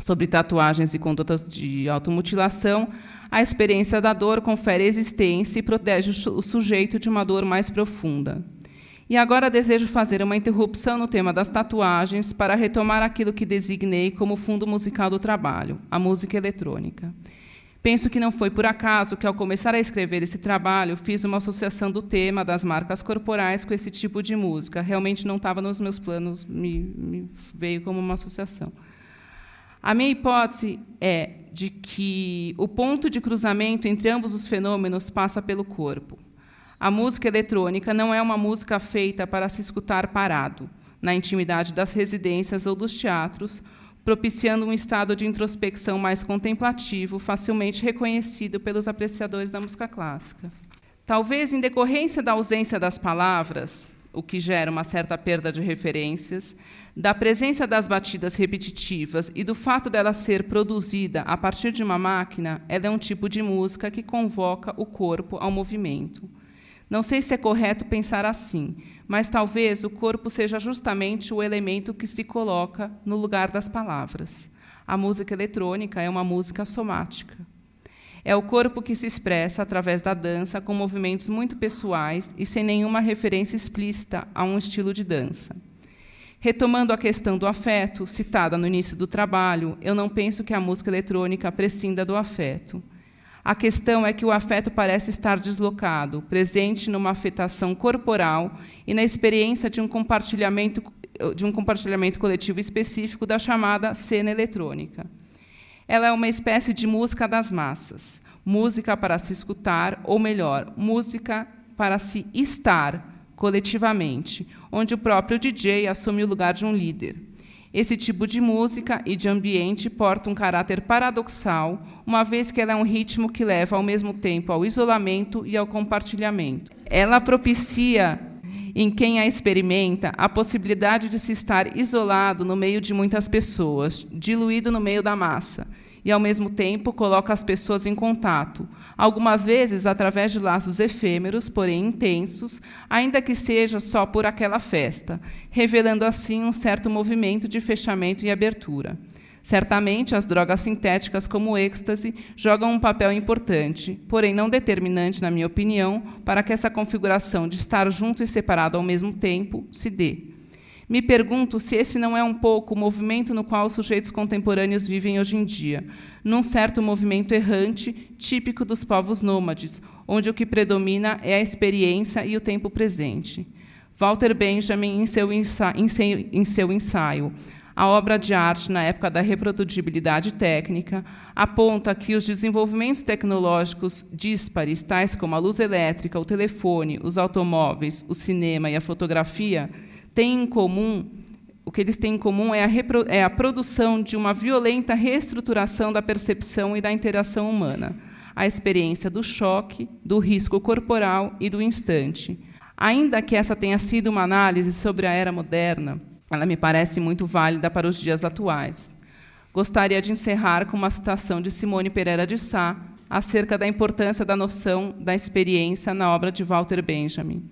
sobre tatuagens e condutas de automutilação, a experiência da dor confere existência e protege o sujeito de uma dor mais profunda. E agora desejo fazer uma interrupção no tema das tatuagens para retomar aquilo que designei como fundo musical do trabalho, a música eletrônica. Penso que não foi por acaso que, ao começar a escrever esse trabalho, fiz uma associação do tema das marcas corporais com esse tipo de música. Realmente não estava nos meus planos, me veio como uma associação. A minha hipótese é de que o ponto de cruzamento entre ambos os fenômenos passa pelo corpo. A música eletrônica não é uma música feita para se escutar parado, na intimidade das residências ou dos teatros, propiciando um estado de introspecção mais contemplativo, facilmente reconhecido pelos apreciadores da música clássica. Talvez em decorrência da ausência das palavras, o que gera uma certa perda de referências, da presença das batidas repetitivas e do fato dela ser produzida a partir de uma máquina, ela é um tipo de música que convoca o corpo ao movimento. Não sei se é correto pensar assim, mas talvez o corpo seja justamente o elemento que se coloca no lugar das palavras. A música eletrônica é uma música somática. É o corpo que se expressa através da dança com movimentos muito pessoais e sem nenhuma referência explícita a um estilo de dança. Retomando a questão do afeto, citada no início do trabalho, eu não penso que a música eletrônica prescinda do afeto. A questão é que o afeto parece estar deslocado, presente numa afetação corporal e na experiência de um compartilhamento coletivo específico da chamada cena eletrônica. Ela é uma espécie de música das massas, música para se escutar, ou melhor, música para se estar coletivamente, onde o próprio DJ assume o lugar de um líder. Esse tipo de música e de ambiente porta um caráter paradoxal, uma vez que ela é um ritmo que leva ao mesmo tempo ao isolamento e ao compartilhamento. Ela propicia, em quem a experimenta, a possibilidade de se estar isolado no meio de muitas pessoas, diluído no meio da massa, e, ao mesmo tempo, coloca as pessoas em contato, algumas vezes através de laços efêmeros, porém intensos, ainda que seja só por aquela festa, revelando assim um certo movimento de fechamento e abertura. Certamente, as drogas sintéticas, como o êxtase, jogam um papel importante, porém não determinante, na minha opinião, para que essa configuração de estar junto e separado ao mesmo tempo se dê. Me pergunto se esse não é um pouco o movimento no qual os sujeitos contemporâneos vivem hoje em dia, num certo movimento errante, típico dos povos nômades, onde o que predomina é a experiência e o tempo presente. Walter Benjamin, em seu ensaio A obra de arte, na época da reprodutibilidade técnica, aponta que os desenvolvimentos tecnológicos díspares, tais como a luz elétrica, o telefone, os automóveis, o cinema e a fotografia, têm em comum, o que eles têm em comum é a produção de uma violenta reestruturação da percepção e da interação humana, a experiência do choque, do risco corporal e do instante. Ainda que essa tenha sido uma análise sobre a era moderna, ela me parece muito válida para os dias atuais. Gostaria de encerrar com uma citação de Simone Pereira de Sá acerca da importância da noção da experiência na obra de Walter Benjamin.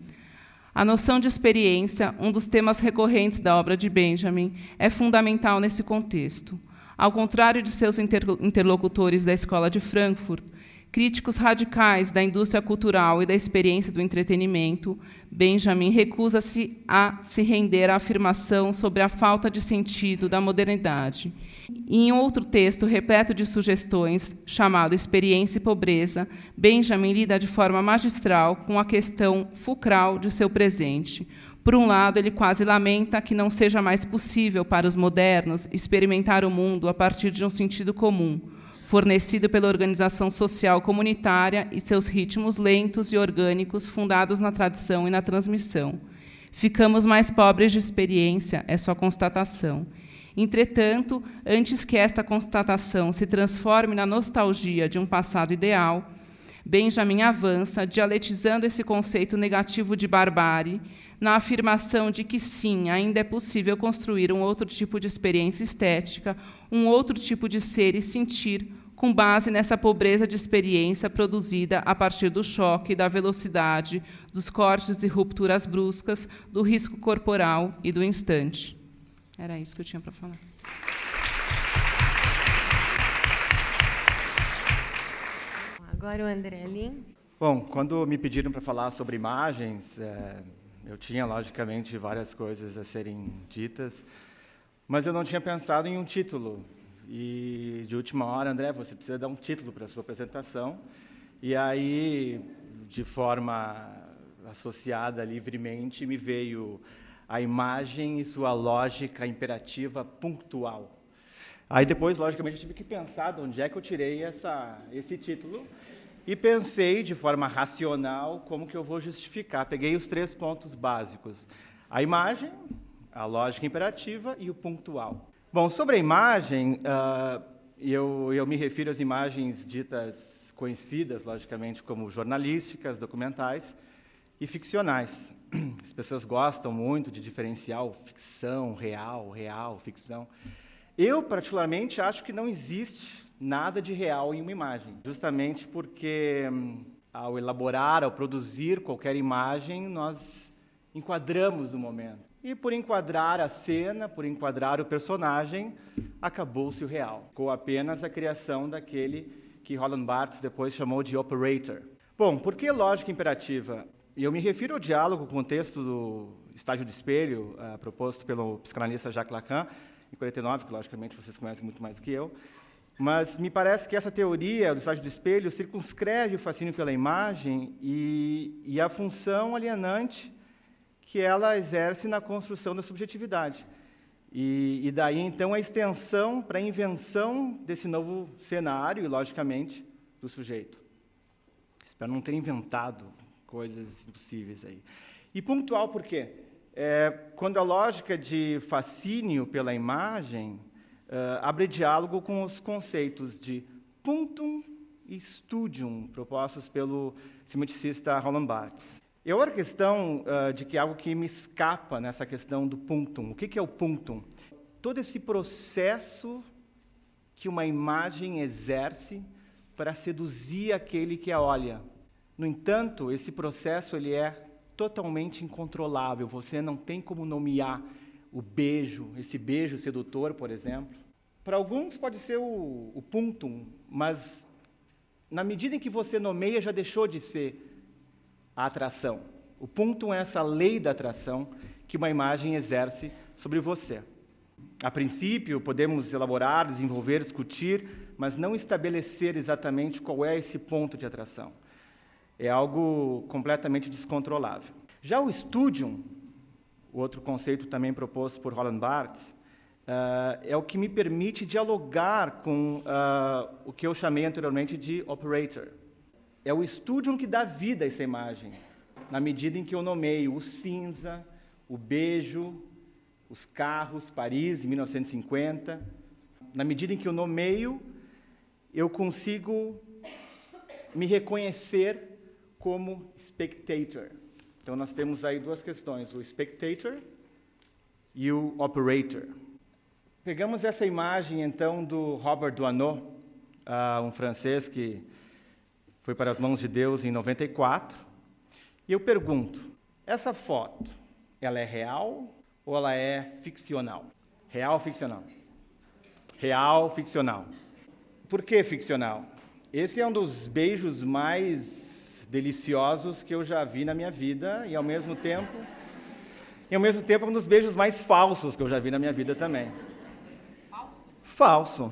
A noção de experiência, um dos temas recorrentes da obra de Benjamin, é fundamental nesse contexto. Ao contrário de seus interlocutores da Escola de Frankfurt, críticos radicais da indústria cultural e da experiência do entretenimento, Benjamin recusa-se a se render à afirmação sobre a falta de sentido da modernidade. E, em outro texto repleto de sugestões, chamado Experiência e Pobreza, Benjamin lida de forma magistral com a questão fulcral de seu presente. Por um lado, ele quase lamenta que não seja mais possível para os modernos experimentar o mundo a partir de um sentido comum, fornecido pela organização social comunitária e seus ritmos lentos e orgânicos fundados na tradição e na transmissão. Ficamos mais pobres de experiência, é sua constatação. Entretanto, antes que esta constatação se transforme na nostalgia de um passado ideal, Benjamin avança, dialetizando esse conceito negativo de barbárie, na afirmação de que, sim, ainda é possível construir um outro tipo de experiência estética, um outro tipo de ser e sentir, com base nessa pobreza de experiência produzida a partir do choque, da velocidade, dos cortes e rupturas bruscas, do risco corporal e do instante. Era isso que eu tinha para falar. Agora o André Lin. Bom, quando me pediram para falar sobre imagens, eu tinha, logicamente, várias coisas a serem ditas, mas eu não tinha pensado em um título. E, de última hora, André, você precisa dar um título para a sua apresentação. E aí, de forma associada livremente, me veio a imagem e sua lógica imperativa pontual. Aí depois, logicamente, eu tive que pensar de onde é que eu tirei esse título e pensei de forma racional como que eu vou justificar. Peguei os 3 pontos básicos: a imagem, a lógica imperativa e o pontual. Bom, sobre a imagem, eu me refiro às imagens ditas conhecidas, logicamente, como jornalísticas, documentais e ficcionais. As pessoas gostam muito de diferenciar o ficção, real, ficção. Eu, particularmente, acho que não existe nada de real em uma imagem, justamente porque, ao elaborar, ao produzir qualquer imagem, nós enquadramos o momento. E, por enquadrar a cena, por enquadrar o personagem, acabou-se o real. Ficou apenas a criação daquele que Roland Barthes depois chamou de operator. Bom, por que lógica imperativa? Eu me refiro ao diálogo com o texto do Estágio do Espelho, proposto pelo psicanalista Jacques Lacan, em 49, que, logicamente, vocês conhecem muito mais do que eu. Mas me parece que essa teoria do estágio do espelho circunscreve o fascínio pela imagem e a função alienante que ela exerce na construção da subjetividade. E daí, então, a extensão para a invenção desse novo cenário e, logicamente, do sujeito. Espero não ter inventado coisas impossíveis aí. E pontual por quê? Quando a lógica de fascínio pela imagem abre diálogo com os conceitos de punctum e studium, propostos pelo semanticista Roland Barthes. E outra questão de que algo que me escapa nessa questão do punctum. O que é o punctum? Todo esse processo que uma imagem exerce para seduzir aquele que a olha. No entanto, esse processo ele é totalmente incontrolável. Você não tem como nomear o beijo, esse beijo sedutor, por exemplo. Para alguns pode ser o punctum, mas na medida em que você nomeia, já deixou de ser a atração. O punctum é essa lei da atração que uma imagem exerce sobre você. A princípio, podemos elaborar, desenvolver, discutir, mas não estabelecer exatamente qual é esse ponto de atração. É algo completamente descontrolável. Já o studium, o outro conceito também proposto por Roland Barthes, é o que me permite dialogar com o que eu chamei anteriormente de operator. É o studium que dá vida a essa imagem, na medida em que eu nomeio o cinza, o beijo, os carros, Paris, em 1950. Na medida em que eu nomeio, eu consigo me reconhecer como spectator. Então, nós temos aí duas questões, o spectator e o operator. Pegamos essa imagem, então, do Robert Doisneau, um francês que foi para as mãos de Deus em 94, e eu pergunto, essa foto, ela é real ou ela é ficcional? Real ou ficcional? Real ou ficcional. Por que ficcional? Esse é um dos beijos mais deliciosos que eu já vi na minha vida, e ao mesmo tempo um dos beijos mais falsos que eu já vi na minha vida também. Falso.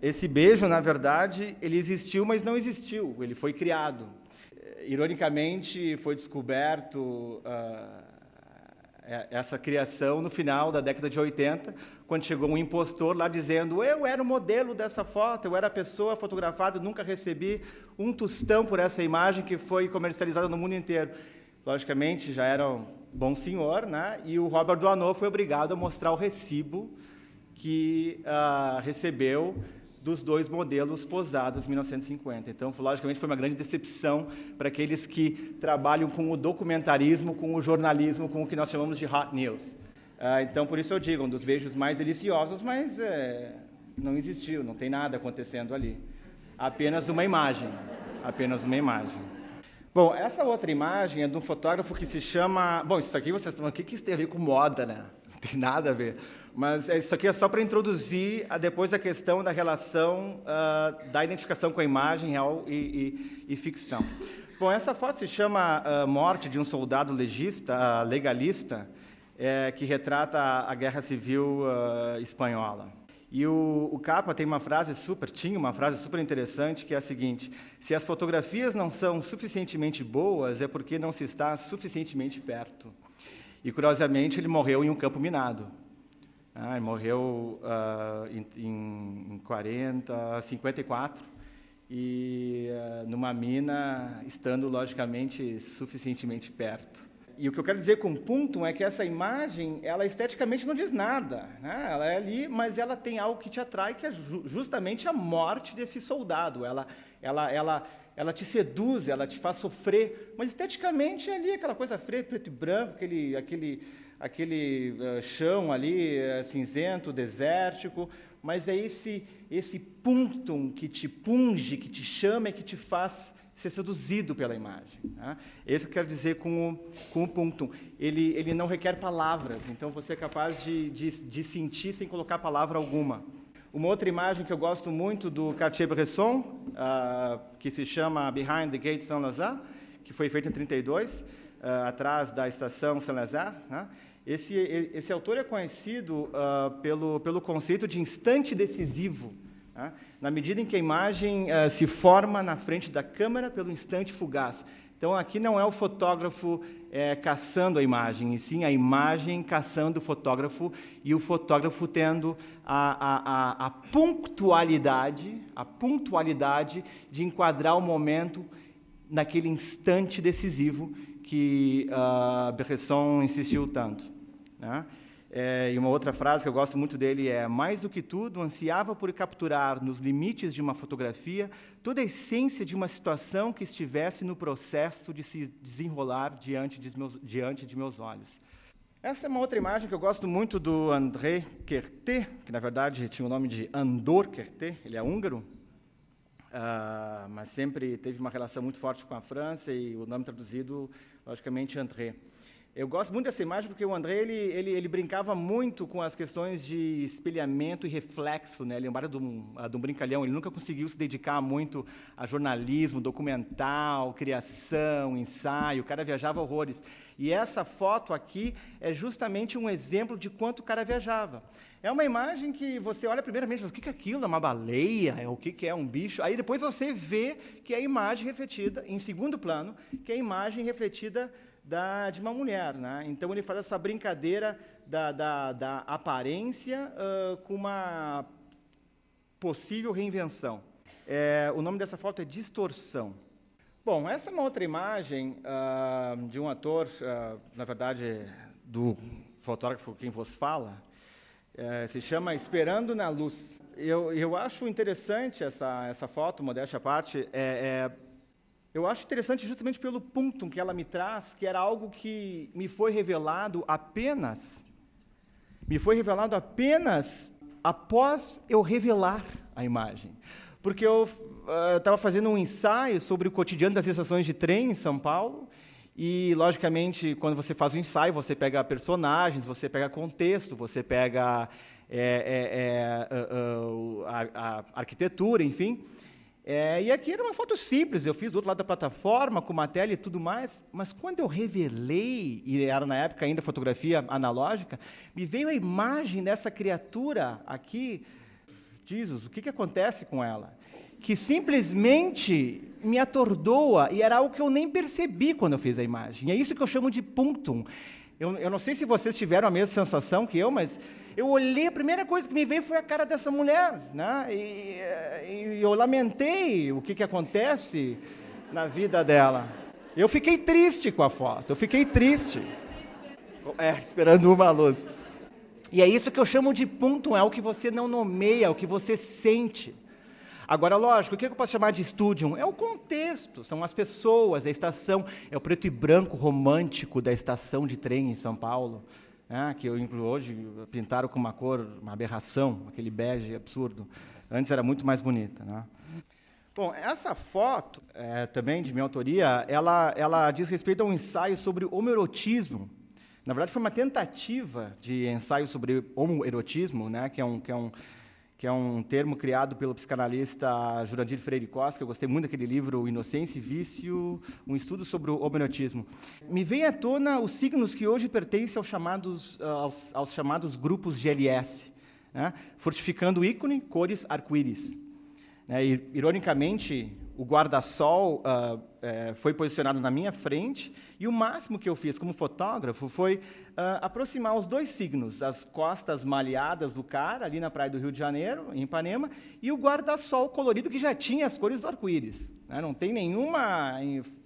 Esse beijo, na verdade, ele existiu, mas não existiu. Ele foi criado. Ironicamente, foi descoberto essa criação no final da década de 80, quando chegou um impostor lá dizendo: eu era o modelo dessa foto, eu era a pessoa fotografada, nunca recebi um tostão por essa imagem que foi comercializada no mundo inteiro. Logicamente, já era um bom senhor, né? E o Robert Doisneau foi obrigado a mostrar o recibo que recebeu dos dois modelos posados em 1950. Então, logicamente, foi uma grande decepção para aqueles que trabalham com o documentarismo, com o jornalismo, com o que nós chamamos de hot news. Então, por isso eu digo, um dos beijos mais deliciosos, mas não existiu, não tem nada acontecendo ali. Apenas uma imagem. Bom, essa outra imagem é de um fotógrafo que se chama... Bom, isso aqui vocês estão... O que isso tem a ver com moda, né? Não tem nada a ver. Mas isso aqui é só para introduzir depois a questão da relação da identificação com a imagem real e ficção. Bom, essa foto se chama Morte de um Soldado Legalista, que retrata a Guerra Civil Espanhola. E o capa tinha uma frase super interessante, que é a seguinte: se as fotografias não são suficientemente boas, é porque não se está suficientemente perto. E, curiosamente, ele morreu em um campo minado. Ele morreu em 54, e numa mina, estando, logicamente, suficientemente perto. E o que eu quero dizer com Punctum é que essa imagem, ela esteticamente não diz nada, né? Ela é ali, mas ela tem algo que te atrai, que é justamente a morte desse soldado. Ela te seduz, ela te faz sofrer, mas esteticamente é ali aquela coisa fria, preto e branco, aquele chão ali cinzento, desértico, mas é esse punctum que te punge, que te chama e que te faz ser seduzido pela imagem. Tá? Isso que eu quero dizer com o punctum. Ele não requer palavras, então você é capaz de sentir sem colocar palavra alguma. Uma outra imagem que eu gosto muito do Cartier-Bresson, que se chama Behind the Gate Saint-Lazare, que foi feita em 32, atrás da estação Saint-Lazare. Né? Esse autor é conhecido pelo conceito de instante decisivo, né? Na medida em que a imagem se forma na frente da câmera pelo instante fugaz. Então, aqui não é o fotógrafo caçando a imagem, e sim a imagem caçando o fotógrafo, e o fotógrafo tendo a pontualidade de enquadrar o momento naquele instante decisivo que Bresson insistiu tanto. Né? E uma outra frase que eu gosto muito dele é: mais do que tudo, ansiava por capturar nos limites de uma fotografia toda a essência de uma situação que estivesse no processo de se desenrolar diante de meus olhos. Essa é uma outra imagem que eu gosto muito do André Kertész, que na verdade tinha o nome de Andor Kertész, ele é húngaro, mas sempre teve uma relação muito forte com a França, e o nome traduzido, logicamente, André. Eu gosto muito dessa imagem porque o André ele brincava muito com as questões de espelhamento e reflexo, né? Ele é de um brincalhão, ele nunca conseguiu se dedicar muito a jornalismo, documental, criação, ensaio, o cara viajava horrores. E essa foto aqui é justamente um exemplo de quanto o cara viajava. É uma imagem que você olha primeiramente e fala: o que é aquilo? É uma baleia? O que é um bicho? Aí depois você vê que é a imagem refletida, em segundo plano, que é a imagem refletida de uma mulher, né? Então, ele faz essa brincadeira da aparência com uma possível reinvenção. O nome dessa foto é Distorção. Bom, essa é uma outra imagem de um ator, na verdade, do fotógrafo quem vos fala, se chama Esperando na Luz. Eu acho interessante essa foto, modéstia à parte, eu acho interessante justamente pelo ponto que ela me traz, que era algo que me foi revelado apenas após eu revelar a imagem. Porque eu estava fazendo um ensaio sobre o cotidiano das estações de trem em São Paulo, e, logicamente, quando você faz o ensaio, você pega personagens, você pega contexto, você pega a arquitetura, enfim. E aqui era uma foto simples, eu fiz do outro lado da plataforma, com uma tela e tudo mais, mas quando eu revelei, e era na época ainda fotografia analógica, me veio a imagem dessa criatura aqui. Jesus, o que acontece com ela? Que simplesmente me atordoa, e era algo que eu nem percebi quando eu fiz a imagem. É isso que eu chamo de punctum. Eu não sei se vocês tiveram a mesma sensação que eu, mas eu olhei, a primeira coisa que me veio foi a cara dessa mulher, né? E eu lamentei o que acontece na vida dela. Eu fiquei triste com a foto, eu fiquei triste. Esperando uma luz. E é isso que eu chamo de punctum, é o que você não nomeia, é o que você sente. Agora, lógico, o que eu posso chamar de studium? É o contexto, são as pessoas, a estação, é o preto e branco romântico da estação de trem em São Paulo, né, que hoje pintaram com uma cor, uma aberração, aquele bege absurdo. Antes era muito mais bonita, né? Bom, essa foto, também de minha autoria, ela diz respeito a um ensaio sobre homoerotismo. Na verdade, foi uma tentativa de ensaio sobre homoerotismo, né, que é um termo criado pelo psicanalista Jurandir Freire Costa, que eu gostei muito daquele livro, Inocência e Vício, um estudo sobre o homoerotismo. Me vem à tona os signos que hoje pertencem aos chamados grupos GLS, né? Fortificando o ícone, cores arco-íris. Ironicamente, o guarda-sol foi posicionado na minha frente, e o máximo que eu fiz como fotógrafo foi aproximar os dois signos, as costas malhadas do cara, ali na praia do Rio de Janeiro, em Ipanema, e o guarda-sol colorido, que já tinha as cores do arco-íris, né? Não tem nenhuma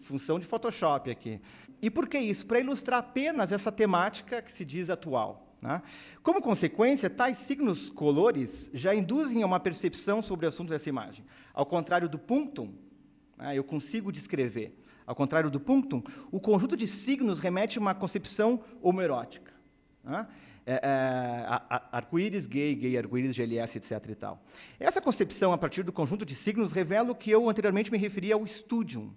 função de Photoshop aqui. E por que isso? Para ilustrar apenas essa temática que se diz atual, né? Como consequência, tais signos colores já induzem a uma percepção sobre o assunto dessa imagem. Ao contrário do punctum, eu consigo descrever. Ao contrário do punctum, o conjunto de signos remete a uma concepção homoerótica, né? Arco-íris gay, gay arco-íris, GLS, etc. e tal. Essa concepção, a partir do conjunto de signos, revela o que eu anteriormente me referi ao studium.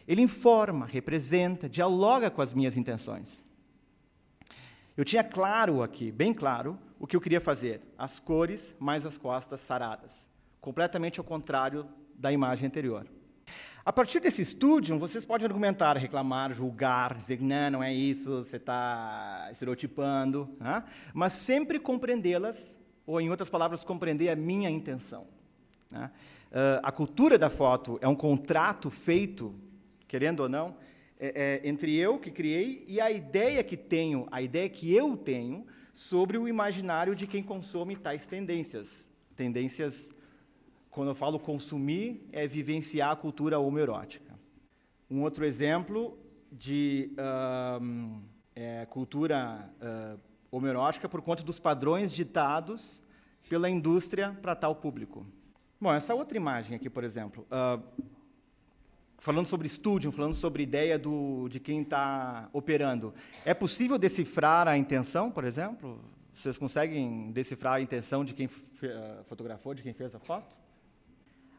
Ele informa, representa, dialoga com as minhas intenções. Eu tinha claro aqui, bem claro, o que eu queria fazer. As cores mais as costas saradas. Completamente ao contrário da imagem anterior. A partir desse studium, vocês podem argumentar, reclamar, julgar, dizer que não é isso, você está estereotipando, né? Mas sempre compreendê-las, ou, em outras palavras, compreender a minha intenção, né? A cultura da foto é um contrato feito, querendo ou não, entre eu, que criei, e a ideia que eu tenho sobre o imaginário de quem consome tais tendências. Tendências, quando eu falo consumir, é vivenciar a cultura homoerótica. Um outro exemplo de cultura homoerótica por conta dos padrões ditados pela indústria para tal público. Bom, essa outra imagem aqui, por exemplo, falando sobre studium, falando sobre ideia de quem está operando. É possível decifrar a intenção, por exemplo? Vocês conseguem decifrar a intenção de quem fotografou, de quem fez a foto?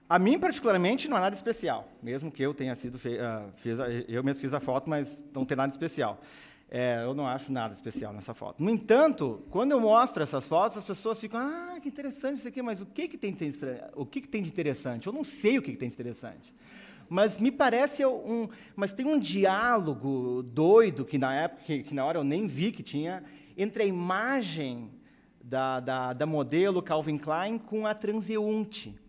A mim, particularmente, não é nada especial, mesmo que eu tenha sido eu mesmo fiz a foto, mas não tem nada especial. Eu não acho nada especial nessa foto. No entanto, quando eu mostro essas fotos, as pessoas ficam, que interessante isso aqui, mas o que tem de interessante? Eu não sei o que tem de interessante. Mas me parece mas tem um diálogo doido que na hora eu nem vi que tinha entre a imagem da modelo Calvin Klein com a transeunte.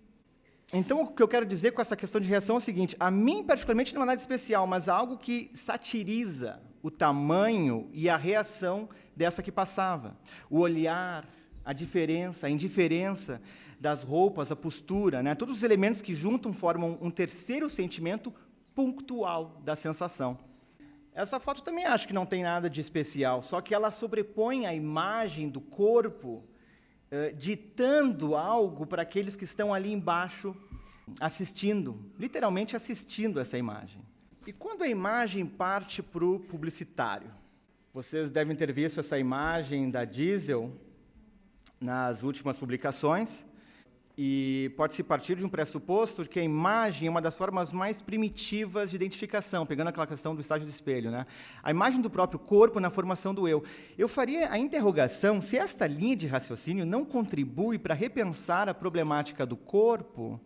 Então, o que eu quero dizer com essa questão de reação é o seguinte: a mim, particularmente, não é nada especial, mas algo que satiriza o tamanho e a reação dessa que passava. O olhar, a diferença, a indiferença das roupas, a postura, né? Todos os elementos que juntam formam um terceiro sentimento pontual da sensação. Essa foto também acho que não tem nada de especial, só que ela sobrepõe a imagem do corpo, ditando algo para aqueles que estão ali embaixo assistindo, literalmente assistindo essa imagem. E quando a imagem parte para o publicitário? Vocês devem ter visto essa imagem da Diesel nas últimas publicações, e pode-se partir de um pressuposto de que a imagem é uma das formas mais primitivas de identificação, pegando aquela questão do estágio do espelho, né? A imagem do próprio corpo na formação do eu. Eu faria a interrogação se esta linha de raciocínio não contribui para repensar a problemática do corpo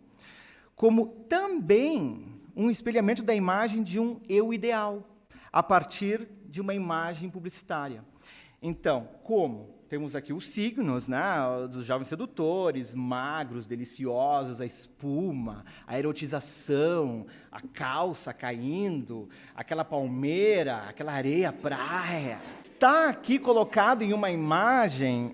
como também um espelhamento da imagem de um eu ideal, a partir de uma imagem publicitária. Então, como? Temos aqui os signos, né, dos jovens sedutores, magros, deliciosos, a espuma, a erotização, a calça caindo, aquela palmeira, aquela areia, praia. Está aqui colocado em uma imagem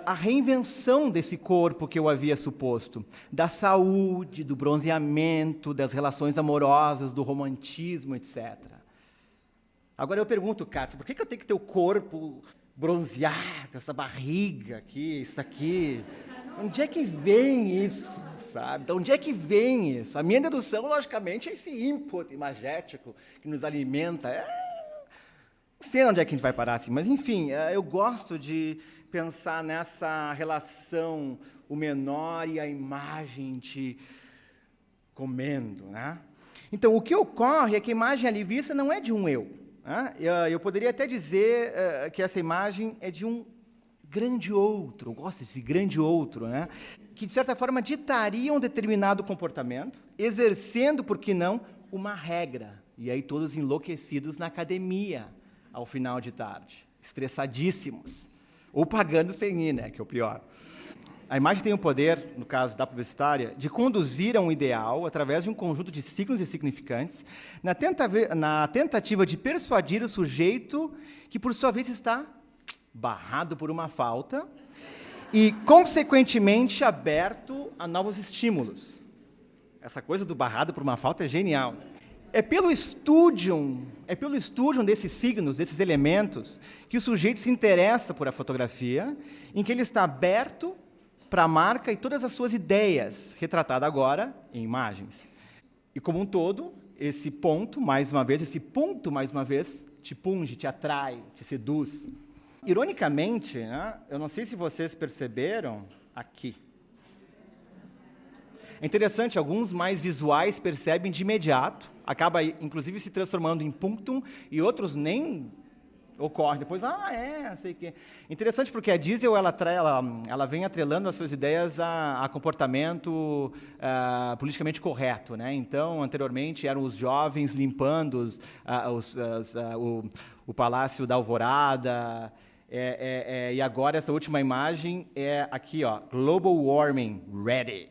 a reinvenção desse corpo que eu havia suposto, da saúde, do bronzeamento, das relações amorosas, do romantismo, etc. Agora eu pergunto, Kátia, por que eu tenho que ter o corpo bronzeado, essa barriga aqui, isso aqui? Onde é que vem isso, sabe? Então, onde é que vem isso? A minha dedução, logicamente, é esse input imagético que nos alimenta. Não sei onde é que a gente vai parar assim, mas, enfim, eu gosto de pensar nessa relação, o menor e a imagem te comendo, né? Então, o que ocorre é que a imagem ali vista não é de um eu. Eu poderia até dizer que essa imagem é de um grande outro, eu gosto desse grande outro, né? Que, de certa forma, ditaria um determinado comportamento, exercendo, por que não, uma regra. E aí todos enlouquecidos na academia, ao final de tarde, estressadíssimos, ou pagando sem ir, né? Que é o pior. A imagem tem o poder, no caso da publicitária, de conduzir a um ideal através de um conjunto de signos e significantes, na tentativa de persuadir o sujeito que, por sua vez, está barrado por uma falta e, consequentemente, aberto a novos estímulos. Essa coisa do barrado por uma falta é genial. É pelo estúdium desses signos, desses elementos, que o sujeito se interessa por a fotografia, em que ele está aberto para a marca e todas as suas ideias, retratada agora em imagens. E, como um todo, esse ponto, mais uma vez, te punge, te atrai, te seduz. Ironicamente, né, eu não sei se vocês perceberam, aqui. É interessante, alguns mais visuais percebem de imediato, acaba, inclusive, se transformando em punctum, e outros nem ocorre depois, não sei o quê. Interessante porque a Diesel, ela vem atrelando as suas ideias a comportamento politicamente correto, né? Então, anteriormente, eram os jovens limpando o Palácio da Alvorada, e agora essa última imagem é aqui, ó, Global Warming Ready.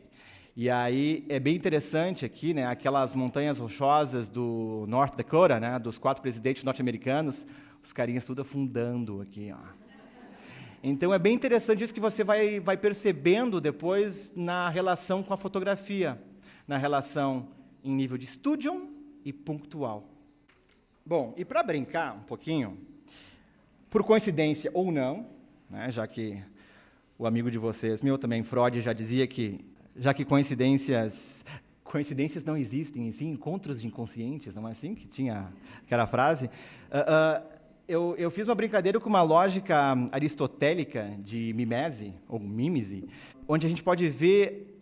E aí é bem interessante aqui, né, aquelas montanhas rochosas do North Dakota, né, dos 4 presidentes norte-americanos, os carinhas tudo afundando aqui, ó. Então é bem interessante isso que você vai percebendo depois na relação com a fotografia, na relação em nível de studium e punctual. Bom, e para brincar um pouquinho, por coincidência ou não, né, já que o amigo de vocês, meu também, Freud, já dizia que, já que coincidências não existem, e sim encontros de inconscientes, não é assim que tinha aquela frase? Eu fiz uma brincadeira com uma lógica aristotélica de mimese, ou mímese, onde a gente pode ver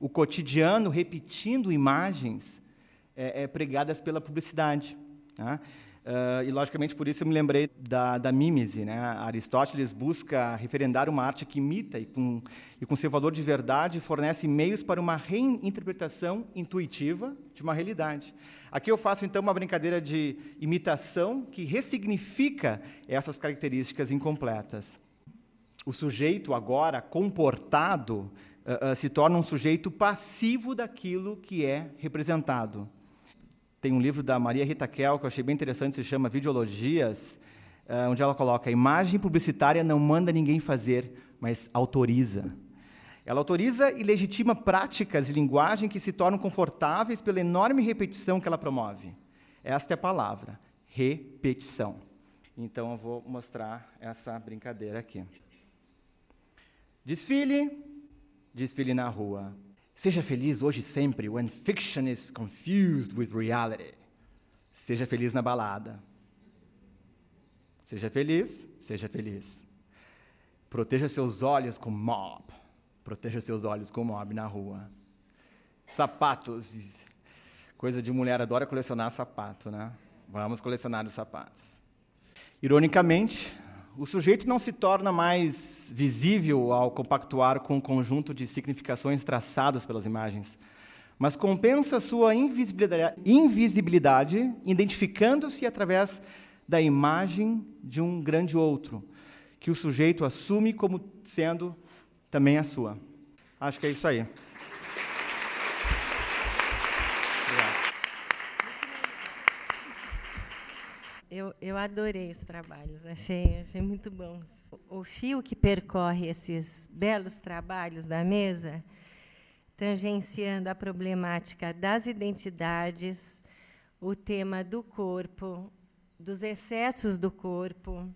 o cotidiano repetindo imagens pregadas pela publicidade. Tá? E, logicamente, por isso eu me lembrei da mímese. Né? Aristóteles busca referendar uma arte que imita e com seu valor de verdade, fornece meios para uma reinterpretação intuitiva de uma realidade. Aqui eu faço, então, uma brincadeira de imitação que ressignifica essas características incompletas. O sujeito, agora, comportado, se torna um sujeito passivo daquilo que é representado. tem um livro da Maria Rita Kell, que eu achei bem interessante, se chama Videologias, onde ela coloca: a imagem publicitária não manda ninguém fazer, mas autoriza. Ela autoriza e legitima práticas de linguagem que se tornam confortáveis pela enorme repetição que ela promove. Esta é a palavra, repetição. Então, eu vou mostrar essa brincadeira aqui. Desfile, desfile na rua. Seja feliz hoje e sempre, when fiction is confused with reality. Seja feliz na balada. Seja feliz, seja feliz. Proteja seus olhos com mob. Proteja seus olhos com mob na rua. Sapatos. Coisa de mulher, adora colecionar sapato, né? Vamos colecionar os sapatos. Ironicamente, o sujeito não se torna mais visível ao compactuar com um conjunto de significações traçadas pelas imagens, mas compensa sua invisibilidade, identificando-se através da imagem de um grande outro, que o sujeito assume como sendo também a sua. Acho que é isso aí. Eu adorei os trabalhos, achei muito bons. O fio que percorre esses belos trabalhos da mesa, tangenciando a problemática das identidades, o tema do corpo, dos excessos do corpo,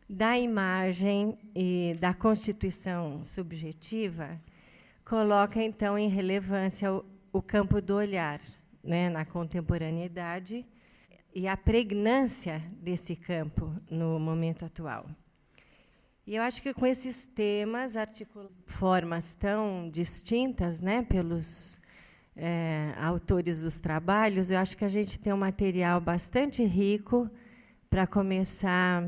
da imagem e da constituição subjetiva, coloca, então, em relevância o campo do olhar, né, na contemporaneidade, e a pregnância desse campo no momento atual. E eu acho que, com esses temas, formas tão distintas, né, pelos autores dos trabalhos, eu acho que a gente tem um material bastante rico para começar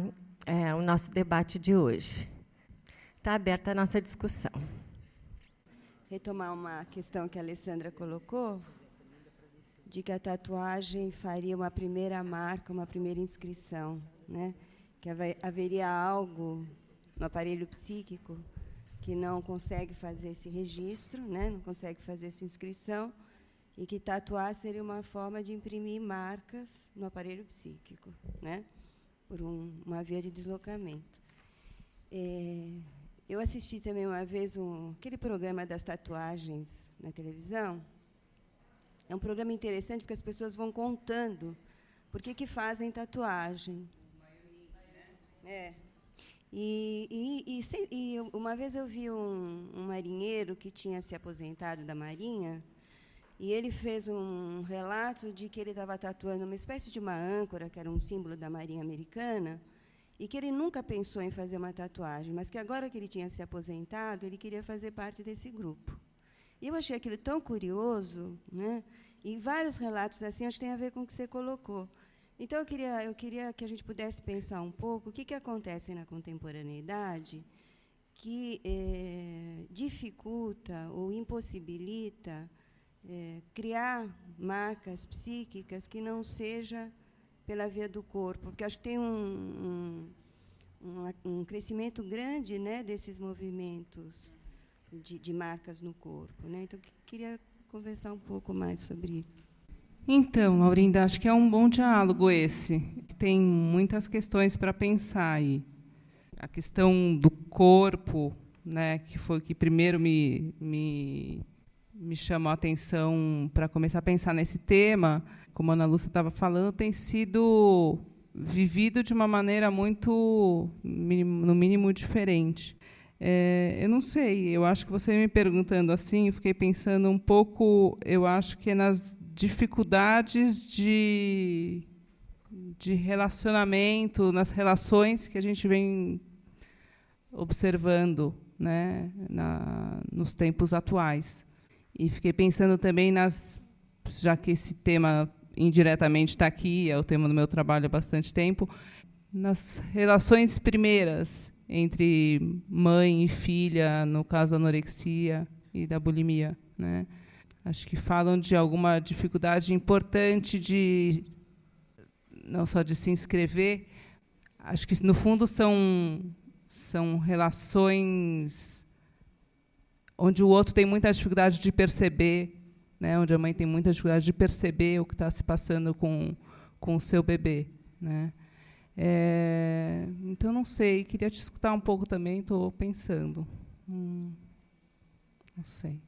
o nosso debate de hoje. Está aberta a nossa discussão. Retomar uma questão que a Alessandra colocou, de que a tatuagem faria uma primeira marca, uma primeira inscrição, né? Que haveria algo no aparelho psíquico que não consegue fazer esse registro, né? Não consegue fazer essa inscrição, e que tatuar seria uma forma de imprimir marcas no aparelho psíquico, né? Por uma via de deslocamento. Eu assisti também uma vez aquele programa das tatuagens na televisão. É um programa interessante porque as pessoas vão contando por que fazem tatuagem. E uma vez eu vi um marinheiro que tinha se aposentado da Marinha, e ele fez um relato de que ele estava tatuando uma espécie de uma âncora, que era um símbolo da Marinha Americana, e que ele nunca pensou em fazer uma tatuagem, mas que agora que ele tinha se aposentado, ele queria fazer parte desse grupo. E eu achei aquilo tão curioso, né? E vários relatos assim, acho que tem a ver com o que você colocou. Então, eu queria que a gente pudesse pensar um pouco o que acontece na contemporaneidade que dificulta ou impossibilita criar marcas psíquicas que não seja pela via do corpo, porque acho que tem um crescimento grande, né, desses movimentos de marcas no corpo, né? Então, queria conversar um pouco mais sobre isso. Então, Aurinda, acho que é um bom diálogo esse. Tem muitas questões para pensar aí. A questão do corpo, né, que foi o que primeiro me chamou a atenção para começar a pensar nesse tema, como a Ana Lúcia estava falando, tem sido vivido de uma maneira muito, no mínimo, diferente. Eu não sei, eu acho que você me perguntando assim, eu fiquei pensando um pouco, eu acho que é nas dificuldades de relacionamento, nas relações que a gente vem observando, né, nos tempos atuais. E fiquei pensando também já que esse tema indiretamente está aqui, é o tema do meu trabalho há bastante tempo, nas relações primeiras entre mãe e filha, no caso da anorexia e da bulimia, né? Acho que falam de alguma dificuldade importante não só de se inscrever, acho que, no fundo, são relações onde o outro tem muita dificuldade de perceber, né, onde a mãe tem muita dificuldade de perceber o que está se passando com o seu bebê, né? Então, não sei, queria te escutar um pouco também, estou pensando. Não sei.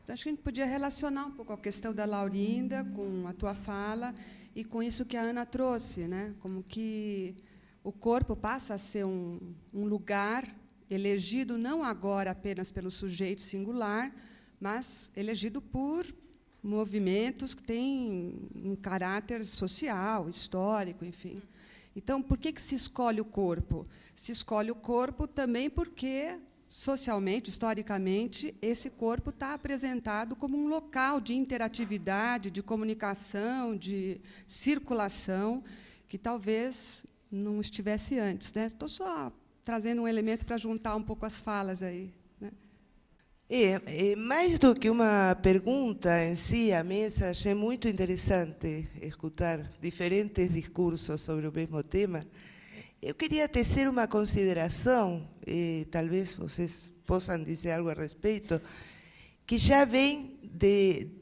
Acho que a gente podia relacionar um pouco a questão da Laurinda com a tua fala e com isso que a Ana trouxe, né? Como que o corpo passa a ser um lugar elegido não agora apenas pelo sujeito singular, mas elegido por movimentos que têm um caráter social, histórico, enfim. Então, por que se escolhe o corpo? Se escolhe o corpo também porque, socialmente, historicamente, esse corpo está apresentado como um local de interatividade, de comunicação, de circulação, que talvez não estivesse antes, né? Estou só trazendo um elemento para juntar um pouco as falas aí, né? Mais do que uma pergunta em si, a mesa, achei muito interessante escutar diferentes discursos sobre o mesmo tema. Eu queria tecer uma consideração, e talvez vocês possam dizer algo a respeito, que já vem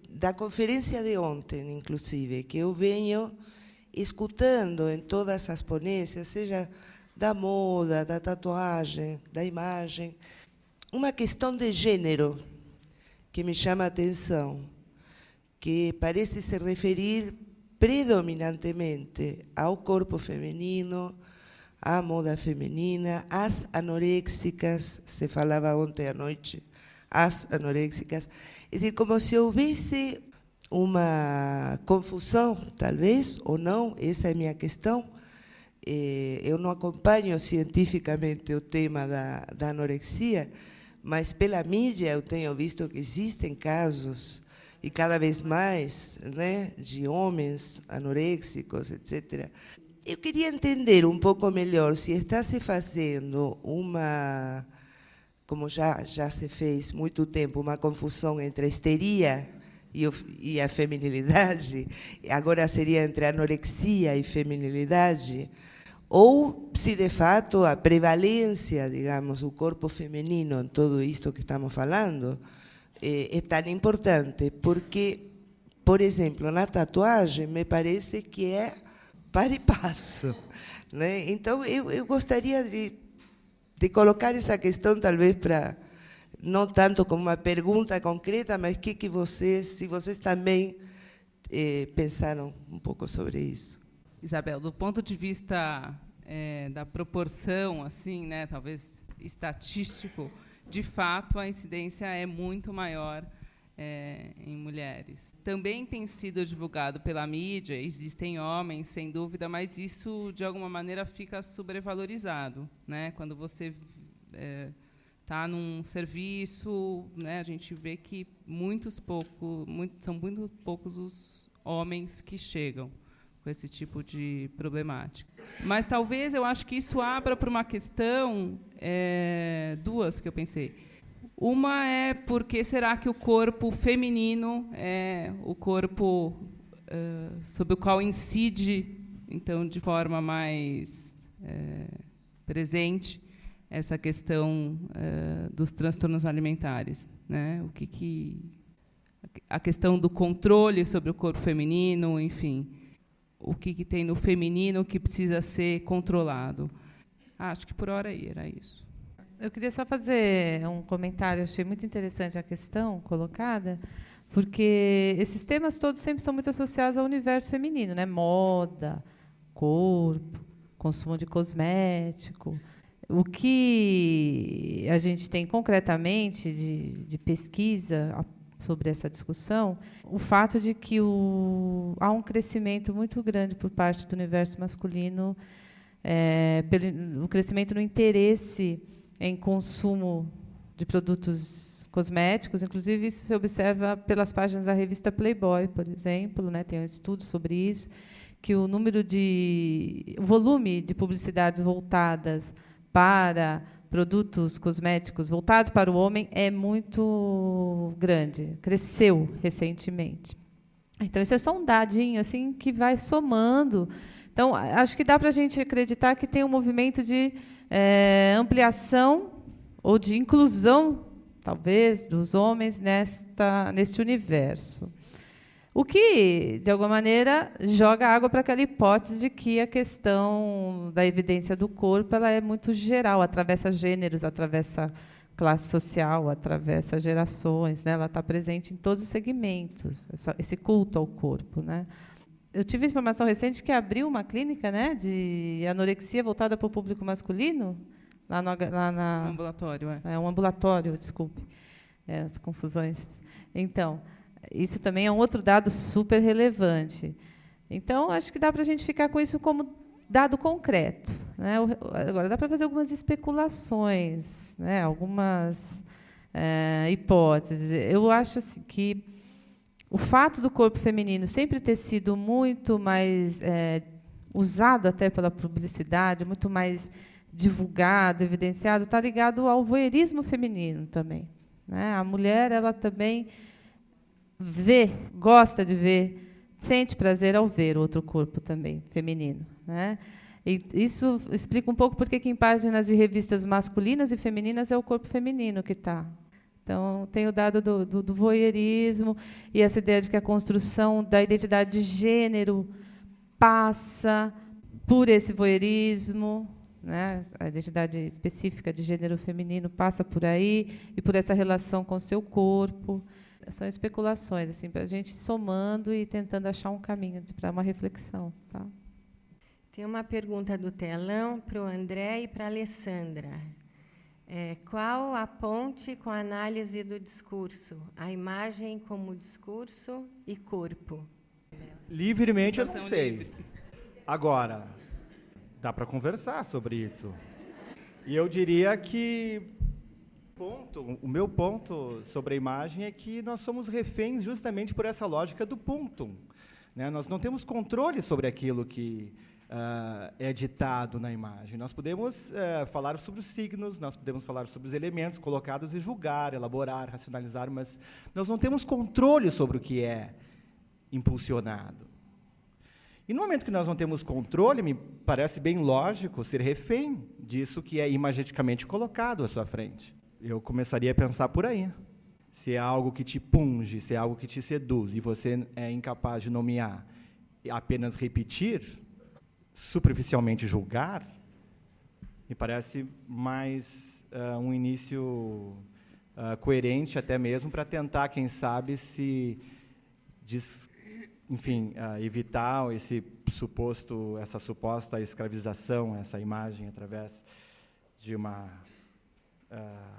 da conferência de ontem, inclusive, que eu venho escutando em todas as ponências, seja da moda, da tatuagem, da imagem, uma questão de gênero que me chama a atenção, que parece se referir predominantemente ao corpo feminino, à moda feminina, às anoréxicas, se falava ontem à noite, as anoréxicas. É dizer, como se houvesse uma confusão, talvez, ou não, essa é a minha questão. Eu não acompanho cientificamente o tema da anorexia, mas pela mídia eu tenho visto que existem casos, e cada vez mais, né, de homens anoréxicos, etc. Eu queria entender um pouco melhor se está se fazendo uma, como já se fez muito tempo, uma confusão entre a histeria e a feminilidade, agora seria entre anorexia e feminilidade, ou se de fato a prevalência, digamos, do corpo feminino em tudo isto que estamos falando é tão importante, porque, por exemplo, na tatuagem, me parece que é para e passo, né? Então, eu gostaria de colocar essa questão, talvez, para não tanto como uma pergunta concreta, mas que vocês, se vocês também pensaram um pouco sobre isso. Isabel, do ponto de vista da proporção, assim, né, talvez estatístico, de fato, a incidência é muito maior em mulheres. Também tem sido divulgado pela mídia, existem homens, sem dúvida, mas isso, de alguma maneira, fica sobrevalorizado, né? Quando você está num serviço, né, a gente vê que são muito poucos os homens que chegam com esse tipo de problemática. Mas talvez eu acho que isso abra para uma questão, duas que eu pensei. Uma é porque será que o corpo feminino é o corpo sobre o qual incide, então, de forma mais presente, essa questão dos transtornos alimentares, né? A questão do controle sobre o corpo feminino, enfim, o que tem no feminino que precisa ser controlado. Acho que por hora aí era isso. Eu queria só fazer um comentário. Eu achei muito interessante a questão colocada, porque esses temas todos sempre são muito associados ao universo feminino, né? Moda, corpo, consumo de cosmético. O que a gente tem concretamente de pesquisa sobre essa discussão, o fato de que há um crescimento muito grande por parte do universo masculino, pelo crescimento no interesse em consumo de produtos cosméticos. Inclusive, isso se observa pelas páginas da revista Playboy, por exemplo, né? Tem um estudo sobre isso, que o volume de publicidades voltadas para produtos cosméticos voltados para o homem é muito grande, cresceu recentemente. Então, isso é só um dadinho assim, que vai somando. Então, acho que dá para a gente acreditar que tem um movimento de ampliação ou de inclusão, talvez, dos homens neste universo. O que, de alguma maneira, joga água para aquela hipótese de que a questão da evidência do corpo ela é muito geral, atravessa gêneros, atravessa classe social, atravessa gerações, né? Ela está presente em todos os segmentos, esse culto ao corpo, né? Eu tive informação recente que abriu uma clínica, né, de anorexia voltada para o público masculino, lá na Um ambulatório, um ambulatório, desculpe, as confusões. Então, isso também é um outro dado super relevante. Então, acho que dá para a gente ficar com isso como dado concreto, né? Agora, dá para fazer algumas especulações, né? Algumas hipóteses. Eu acho assim, que o fato do corpo feminino sempre ter sido muito mais usado até pela publicidade, muito mais divulgado, evidenciado, está ligado ao voyeurismo feminino também, né? A mulher, ela também vê, gosta de ver, sente prazer ao ver o outro corpo também, feminino, né? E isso explica um pouco porque que em páginas de revistas masculinas e femininas é o corpo feminino que está. Então, tem o dado do voyeurismo e essa ideia de que a construção da identidade de gênero passa por esse voyeurismo, né? A identidade específica de gênero feminino passa por aí e por essa relação com o seu corpo. São especulações, assim, para a gente ir somando e tentando achar um caminho para uma reflexão. Tá? Tem uma pergunta do telão para o André e para a Alessandra. Qual a ponte com a análise do discurso? A imagem como discurso e corpo? Livremente eu não sei. Livre. Agora, dá para conversar sobre isso. E eu diria que o meu ponto sobre a imagem é que nós somos reféns justamente por essa lógica do punctum, né? Nós não temos controle sobre aquilo que é ditado na imagem. Nós podemos falar sobre os signos, nós podemos falar sobre os elementos colocados e julgar, elaborar, racionalizar, mas nós não temos controle sobre o que é impulsionado. E no momento que nós não temos controle, me parece bem lógico ser refém disso que é imageticamente colocado à sua frente. Eu começaria a pensar por aí. Se é algo que te punge, se é algo que te seduz, e você é incapaz de nomear, apenas repetir, superficialmente julgar, me parece mais um início coerente até mesmo para tentar, quem sabe, evitar essa suposta escravização, essa imagem através de uma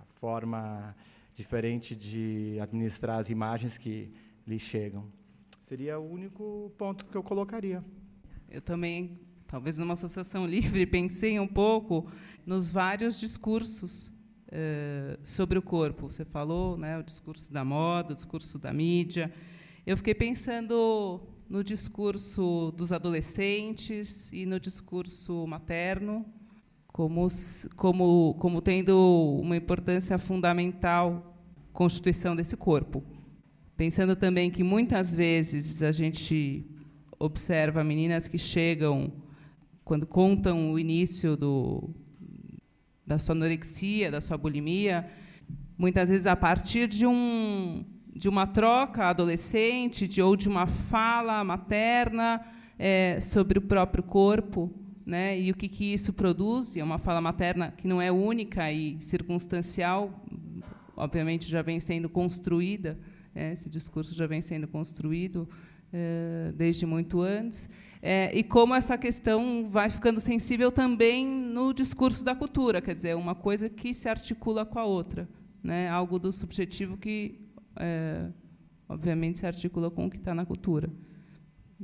forma diferente de administrar as imagens que lhe chegam. Seria o único ponto que eu colocaria. Eu também, talvez numa associação livre, pensei um pouco nos vários discursos sobre o corpo. Você falou, né, o discurso da moda, o discurso da mídia. Eu fiquei pensando no discurso dos adolescentes e no discurso materno, como tendo uma importância fundamental a constituição desse corpo. Pensando também que, muitas vezes, a gente observa meninas que chegam, quando contam o início da sua anorexia, da sua bulimia, muitas vezes a partir de uma troca adolescente ou de uma fala materna sobre o próprio corpo, né, e o que isso produz. E é uma fala materna que não é única e circunstancial, obviamente já vem sendo construída, esse discurso já vem sendo construído desde muito antes, e como essa questão vai ficando sensível também no discurso da cultura, quer dizer, uma coisa que se articula com a outra, né, algo do subjetivo que, obviamente, se articula com o que está na cultura.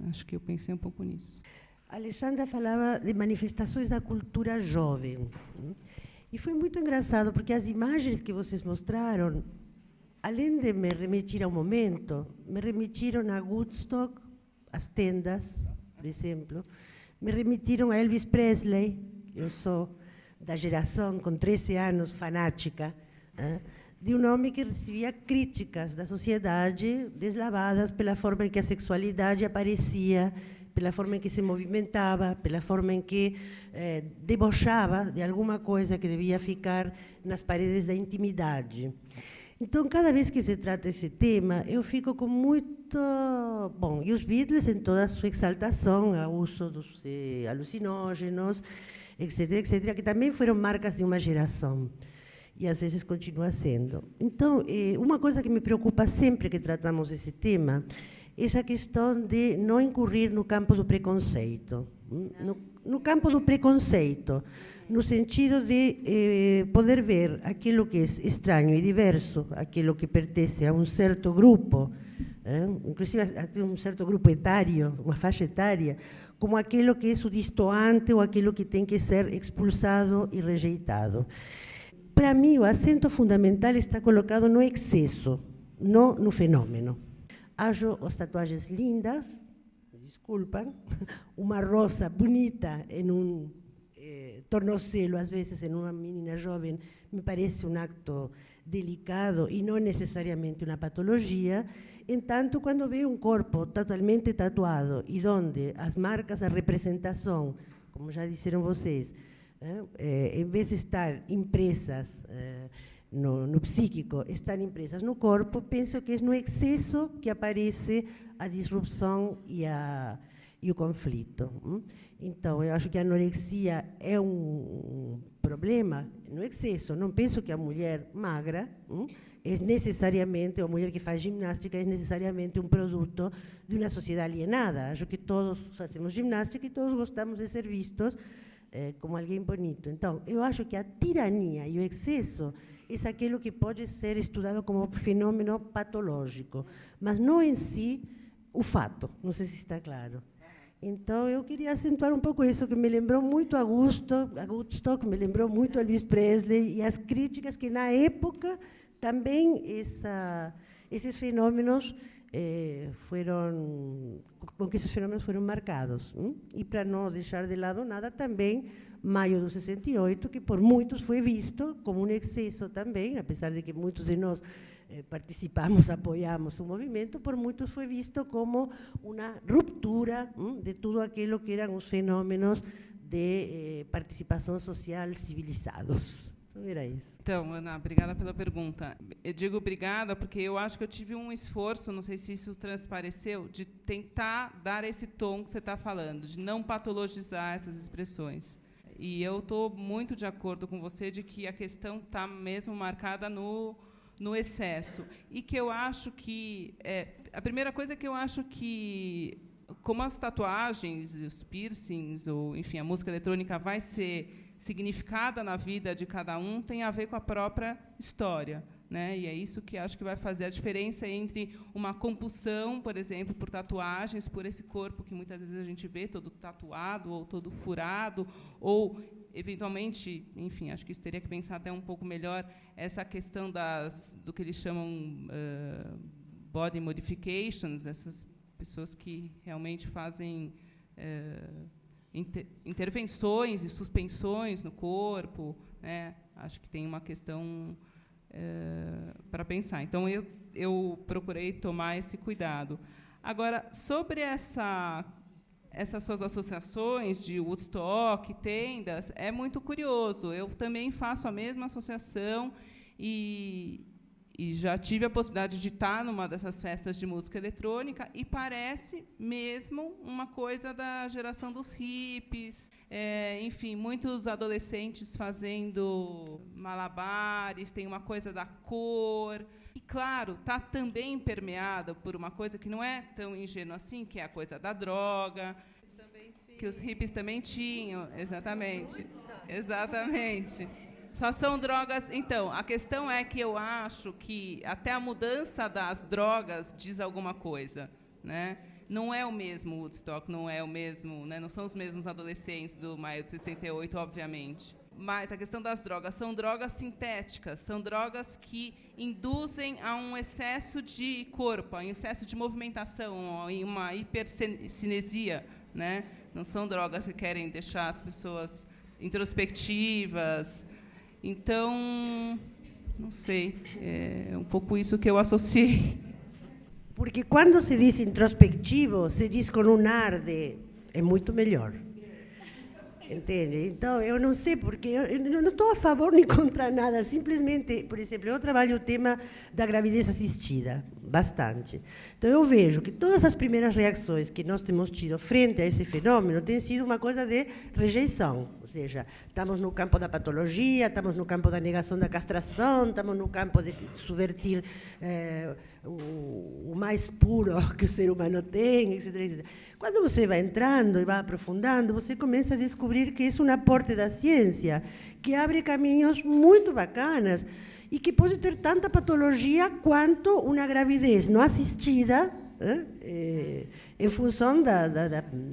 Acho que eu pensei um pouco nisso. A Alessandra falava de manifestações da cultura jovem. E foi muito engraçado, porque as imagens que vocês mostraram, além de me remitir ao momento, me remitiram a Woodstock, as tendas, por exemplo, me remitiram a Elvis Presley. Eu sou da geração, com 13 anos, fanática, de um homem que recebia críticas da sociedade deslavadas pela forma em que a sexualidade aparecia, pela forma em que se movimentava, pela forma em que debochava de alguma coisa que devia ficar nas paredes da intimidade. Então, cada vez que se trata esse tema, eu fico com muito... Bom, e os Beatles, em toda a sua exaltação, ao uso dos alucinógenos, etc., etc., que também foram marcas de uma geração. E, às vezes, continua sendo. Então, uma coisa que me preocupa sempre que tratamos esse tema é essa questão de não incorrer no campo do preconceito. No campo do preconceito, no sentido de poder ver aquilo que é estranho e diverso, aquilo que pertence a um certo grupo, inclusive a um certo grupo etário, uma faixa etária, como aquilo que é o destoante ou aquilo que tem que ser expulsado e rejeitado. Para mim, o acento fundamental está colocado no excesso, não no fenômeno. Acho as tatuagens lindas, desculpem, uma rosa bonita em um tornozelo, às vezes, em uma menina jovem, me parece um acto delicado e não necessariamente uma patologia. Entanto, quando vejo um corpo totalmente tatuado e onde as marcas da representação, como já disseram vocês, em vez de estar impressas no psíquico, estão impressas no corpo, penso que é no excesso que aparece a disrupção e o conflito. Então, eu acho que a anorexia é um problema no excesso. Não penso que a mulher magra é necessariamente, ou a mulher que faz ginástica, é necessariamente um produto de uma sociedade alienada. Acho que todos fazemos ginástica e todos gostamos de ser vistos como alguém bonito. Então, eu acho que a tirania e o excesso é aquilo que pode ser estudado como fenômeno patológico, mas não em si o fato. Não sei se está claro. Então, eu queria acentuar um pouco isso, que me lembrou muito a Woodstock, me lembrou muito a Elvis Presley, e as críticas que, na época, também esses fenômenos com que esses fenômenos foram marcados. E, para não deixar de lado nada, também, maio do 68, que por muitos foi visto como um excesso também, apesar de que muitos de nós participamos, apoiamos o movimento, por muitos foi visto como uma ruptura de tudo aquilo que eram os fenômenos de participação social civilizados. Então, era isso. Então, Ana, obrigada pela pergunta. Eu digo obrigada porque eu acho que eu tive um esforço, não sei se isso transpareceu, de tentar dar esse tom que você está falando, de não patologizar essas expressões. E eu estou muito de acordo com você de que a questão está mesmo marcada no excesso. E que eu acho que... a primeira coisa é que eu acho que, como as tatuagens, os piercings, ou, enfim, a música eletrônica vai ser significada na vida de cada um, tem a ver com a própria história. Né? E é isso que acho que vai fazer a diferença entre uma compulsão, por exemplo, por tatuagens, por esse corpo que muitas vezes a gente vê todo tatuado ou todo furado, ou, eventualmente, enfim, acho que isso teria que pensar até um pouco melhor, essa questão do que eles chamam body modifications, essas pessoas que realmente fazem intervenções e suspensões no corpo, né? Acho que tem uma questão para pensar. Então, eu procurei tomar esse cuidado. Agora, sobre essas suas associações de Woodstock, tendas, é muito curioso. Eu também faço a mesma associação e já tive a possibilidade de estar numa dessas festas de música eletrônica e parece mesmo uma coisa da geração dos hippies, enfim, muitos adolescentes fazendo malabares, tem uma coisa da cor. E, claro, está também permeada por uma coisa que não é tão ingênua assim, que é a coisa da droga, que os hippies também tinham, exatamente. Exatamente. Só são drogas. Então, a questão é que eu acho que até a mudança das drogas diz alguma coisa, né? Não é o mesmo Woodstock, não é o mesmo, né? Não são os mesmos adolescentes do maio de 68, obviamente. Mas a questão das drogas são drogas sintéticas, são drogas que induzem a um excesso de corpo, a um excesso de movimentação, a uma hipercinesia, né? Não são drogas que querem deixar as pessoas introspectivas. Então, não sei, é um pouco isso que eu associei. Porque quando se diz introspectivo, se diz com um ar de é muito melhor. Entende? Então, eu não sei, porque eu não estou a favor nem contra nada, simplesmente, por exemplo, eu trabalho o tema da gravidez assistida, bastante. Então, eu vejo que todas as primeiras reações que nós temos tido frente a esse fenômeno têm sido uma coisa de rejeição, ou seja, estamos no campo da patologia, estamos no campo da negação da castração, estamos no campo de subvertir o mais puro que o ser humano tem, etc, etc. Quando você vai entrando e vai aprofundando, você começa a descobrir que é um aporte da ciência, que abre caminhos muito bacanas e que pode ter tanta patologia quanto uma gravidez não assistida, em função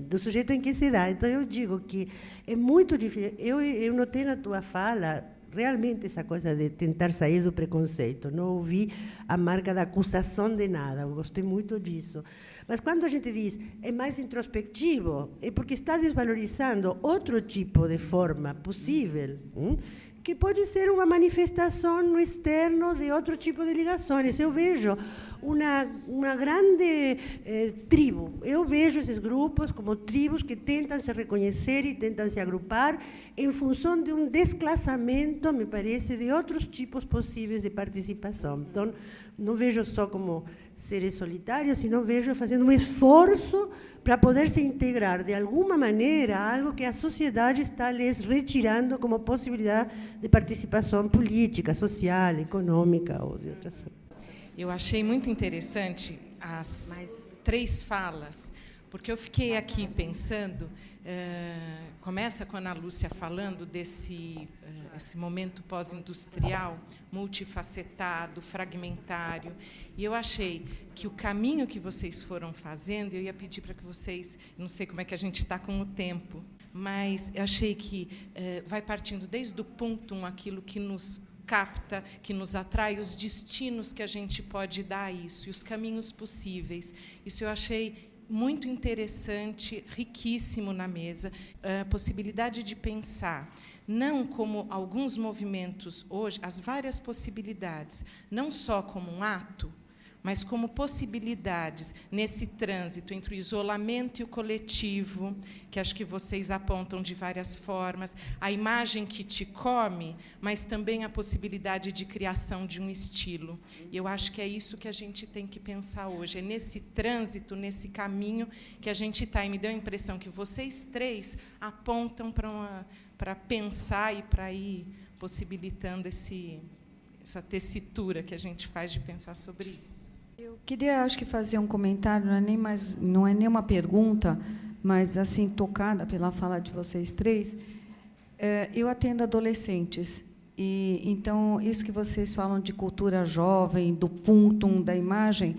do sujeito em que se dá. Então, eu digo que é muito difícil. Eu notei na tua fala realmente essa coisa de tentar sair do preconceito. Não ouvi a marca da acusação de nada. Eu gostei muito disso. Mas quando a gente diz é mais introspectivo, é porque está desvalorizando outro tipo de forma possível, que pode ser uma manifestação no externo de outro tipo de ligações. Eu vejo uma grande tribo. Eu vejo esses grupos como tribos que tentam se reconhecer e tentam se agrupar em função de um desclassamento, me parece, de outros tipos possíveis de participação. Então, não vejo só como seres solitários, sino vejo fazendo um esforço para poder se integrar de alguma maneira a algo que a sociedade está lhes retirando como possibilidade de participação política, social, econômica ou de outras formas. Eu achei muito interessante as 3 falas, porque eu fiquei aqui pensando, começa com a Ana Lúcia falando desse esse momento pós-industrial, multifacetado, fragmentário, e eu achei que o caminho que vocês foram fazendo, eu ia pedir para que vocês, não sei como é que a gente está com o tempo, mas eu achei que vai partindo desde o ponto 1, aquilo que nos capta, que nos atrai, os destinos que a gente pode dar a isso, e os caminhos possíveis. Isso eu achei muito interessante, riquíssimo na mesa, a possibilidade de pensar, não como alguns movimentos hoje, as várias possibilidades, não só como um ato, mas como possibilidades nesse trânsito entre o isolamento e o coletivo, que acho que vocês apontam de várias formas, a imagem que te come, mas também a possibilidade de criação de um estilo. E eu acho que é isso que a gente tem que pensar hoje, é nesse trânsito, nesse caminho que a gente está. E me deu a impressão que vocês 3 apontam para pensar e para ir possibilitando essa tessitura que a gente faz de pensar sobre isso. Eu queria, acho que, fazer um comentário, não é nem uma pergunta, mas assim tocada pela fala de vocês 3. Eu atendo adolescentes, e então isso que vocês falam de cultura jovem, do puntum, da imagem,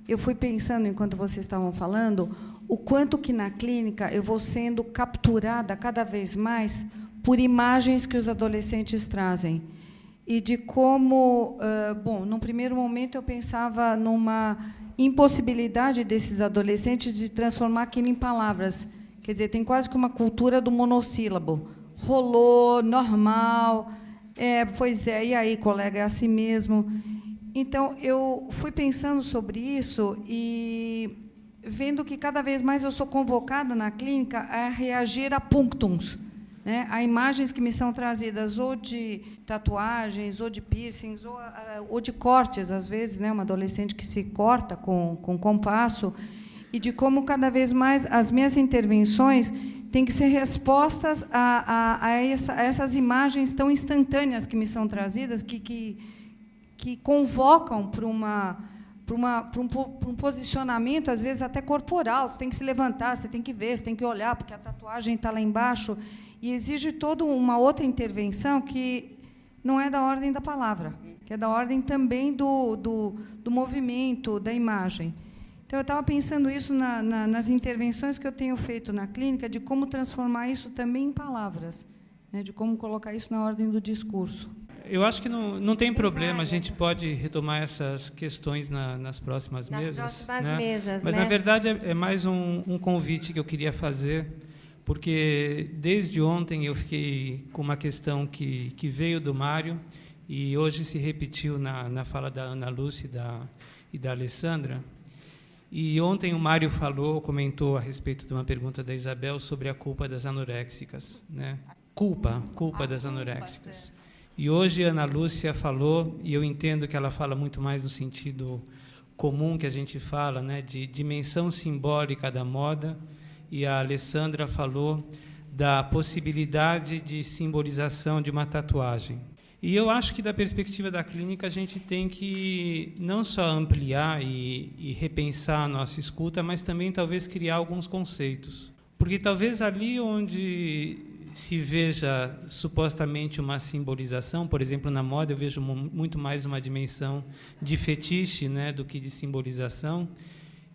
eu fui pensando enquanto vocês estavam falando o quanto que na clínica eu vou sendo capturada cada vez mais por imagens que os adolescentes trazem. E de como, bom, num primeiro momento eu pensava numa impossibilidade desses adolescentes de transformar aquilo em palavras. Quer dizer, tem quase que uma cultura do monossílabo. Rolou, normal, pois é, e aí, colega, é assim mesmo. Então, eu fui pensando sobre isso e vendo que cada vez mais eu sou convocada na clínica a reagir a punctums, né? Há imagens que me são trazidas ou de tatuagens, ou de piercings, ou de cortes, às vezes, né? Uma adolescente que se corta com compasso, e de como, cada vez mais, as minhas intervenções têm que ser respostas a essas imagens tão instantâneas que me são trazidas, que convocam para um posicionamento, às vezes, até corporal. Você tem que se levantar, você tem que ver, você tem que olhar, porque a tatuagem está lá embaixo. E exige toda uma outra intervenção que não é da ordem da palavra, que é da ordem também do movimento, da imagem. Então, eu estava pensando isso nas intervenções que eu tenho feito na clínica, de como transformar isso também em palavras, né, de como colocar isso na ordem do discurso. Eu acho que não tem problema, a gente pode retomar essas questões nas próximas mesas. Nas próximas né? mesas, mas, né? na verdade, é mais um convite que eu queria fazer, porque desde ontem eu fiquei com uma questão que veio do Mário e hoje se repetiu na fala da Ana Lúcia e da Alessandra, E ontem o Mário comentou a respeito de uma pergunta da Isabel sobre a culpa das anoréxicas, né? Culpa das anoréxicas. E hoje a Ana Lúcia falou, e eu entendo que ela fala muito mais no sentido comum que a gente fala, né, de dimensão simbólica da moda, e a Alessandra falou da possibilidade de simbolização de uma tatuagem. E eu acho que, da perspectiva da clínica, a gente tem que não só ampliar e repensar a nossa escuta, mas também, talvez, criar alguns conceitos. Porque, talvez, ali onde se veja, supostamente, uma simbolização, por exemplo, na moda, eu vejo muito mais uma dimensão de fetiche, né, do que de simbolização.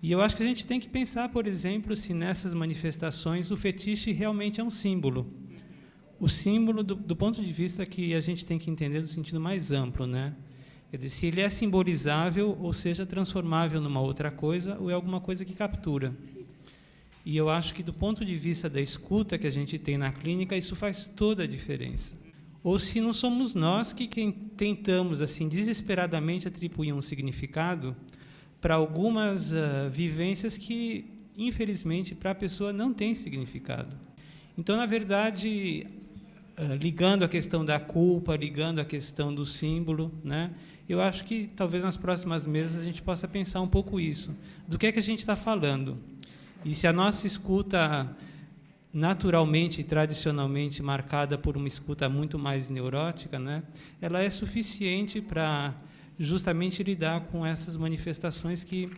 E eu acho que a gente tem que pensar, por exemplo, se nessas manifestações o fetiche realmente é um símbolo. O símbolo do ponto de vista que a gente tem que entender no sentido mais amplo, né? Quer dizer, se ele é simbolizável, ou seja, transformável numa outra coisa, ou é alguma coisa que captura. E eu acho que, do ponto de vista da escuta que a gente tem na clínica, isso faz toda a diferença. Ou se não somos nós que tentamos, assim, desesperadamente atribuir um significado para algumas vivências que, infelizmente, para a pessoa não tem significado. Então, na verdade, ligando a questão da culpa, ligando a questão do símbolo, né, eu acho que talvez nas próximas mesas a gente possa pensar um pouco isso. Do que é que a gente está falando? E se a nossa escuta, naturalmente e tradicionalmente marcada por uma escuta muito mais neurótica, né, ela é suficiente para justamente lidar com essas manifestações que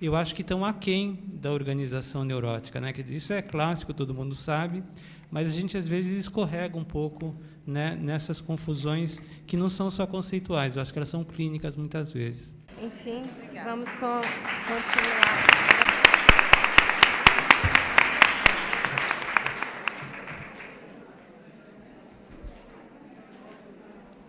eu acho que estão aquém da organização neurótica, né? Quer dizer, isso é clássico, todo mundo sabe, mas a gente, às vezes, escorrega um pouco, né, nessas confusões que não são só conceituais, eu acho que elas são clínicas, muitas vezes. Enfim, vamos continuar.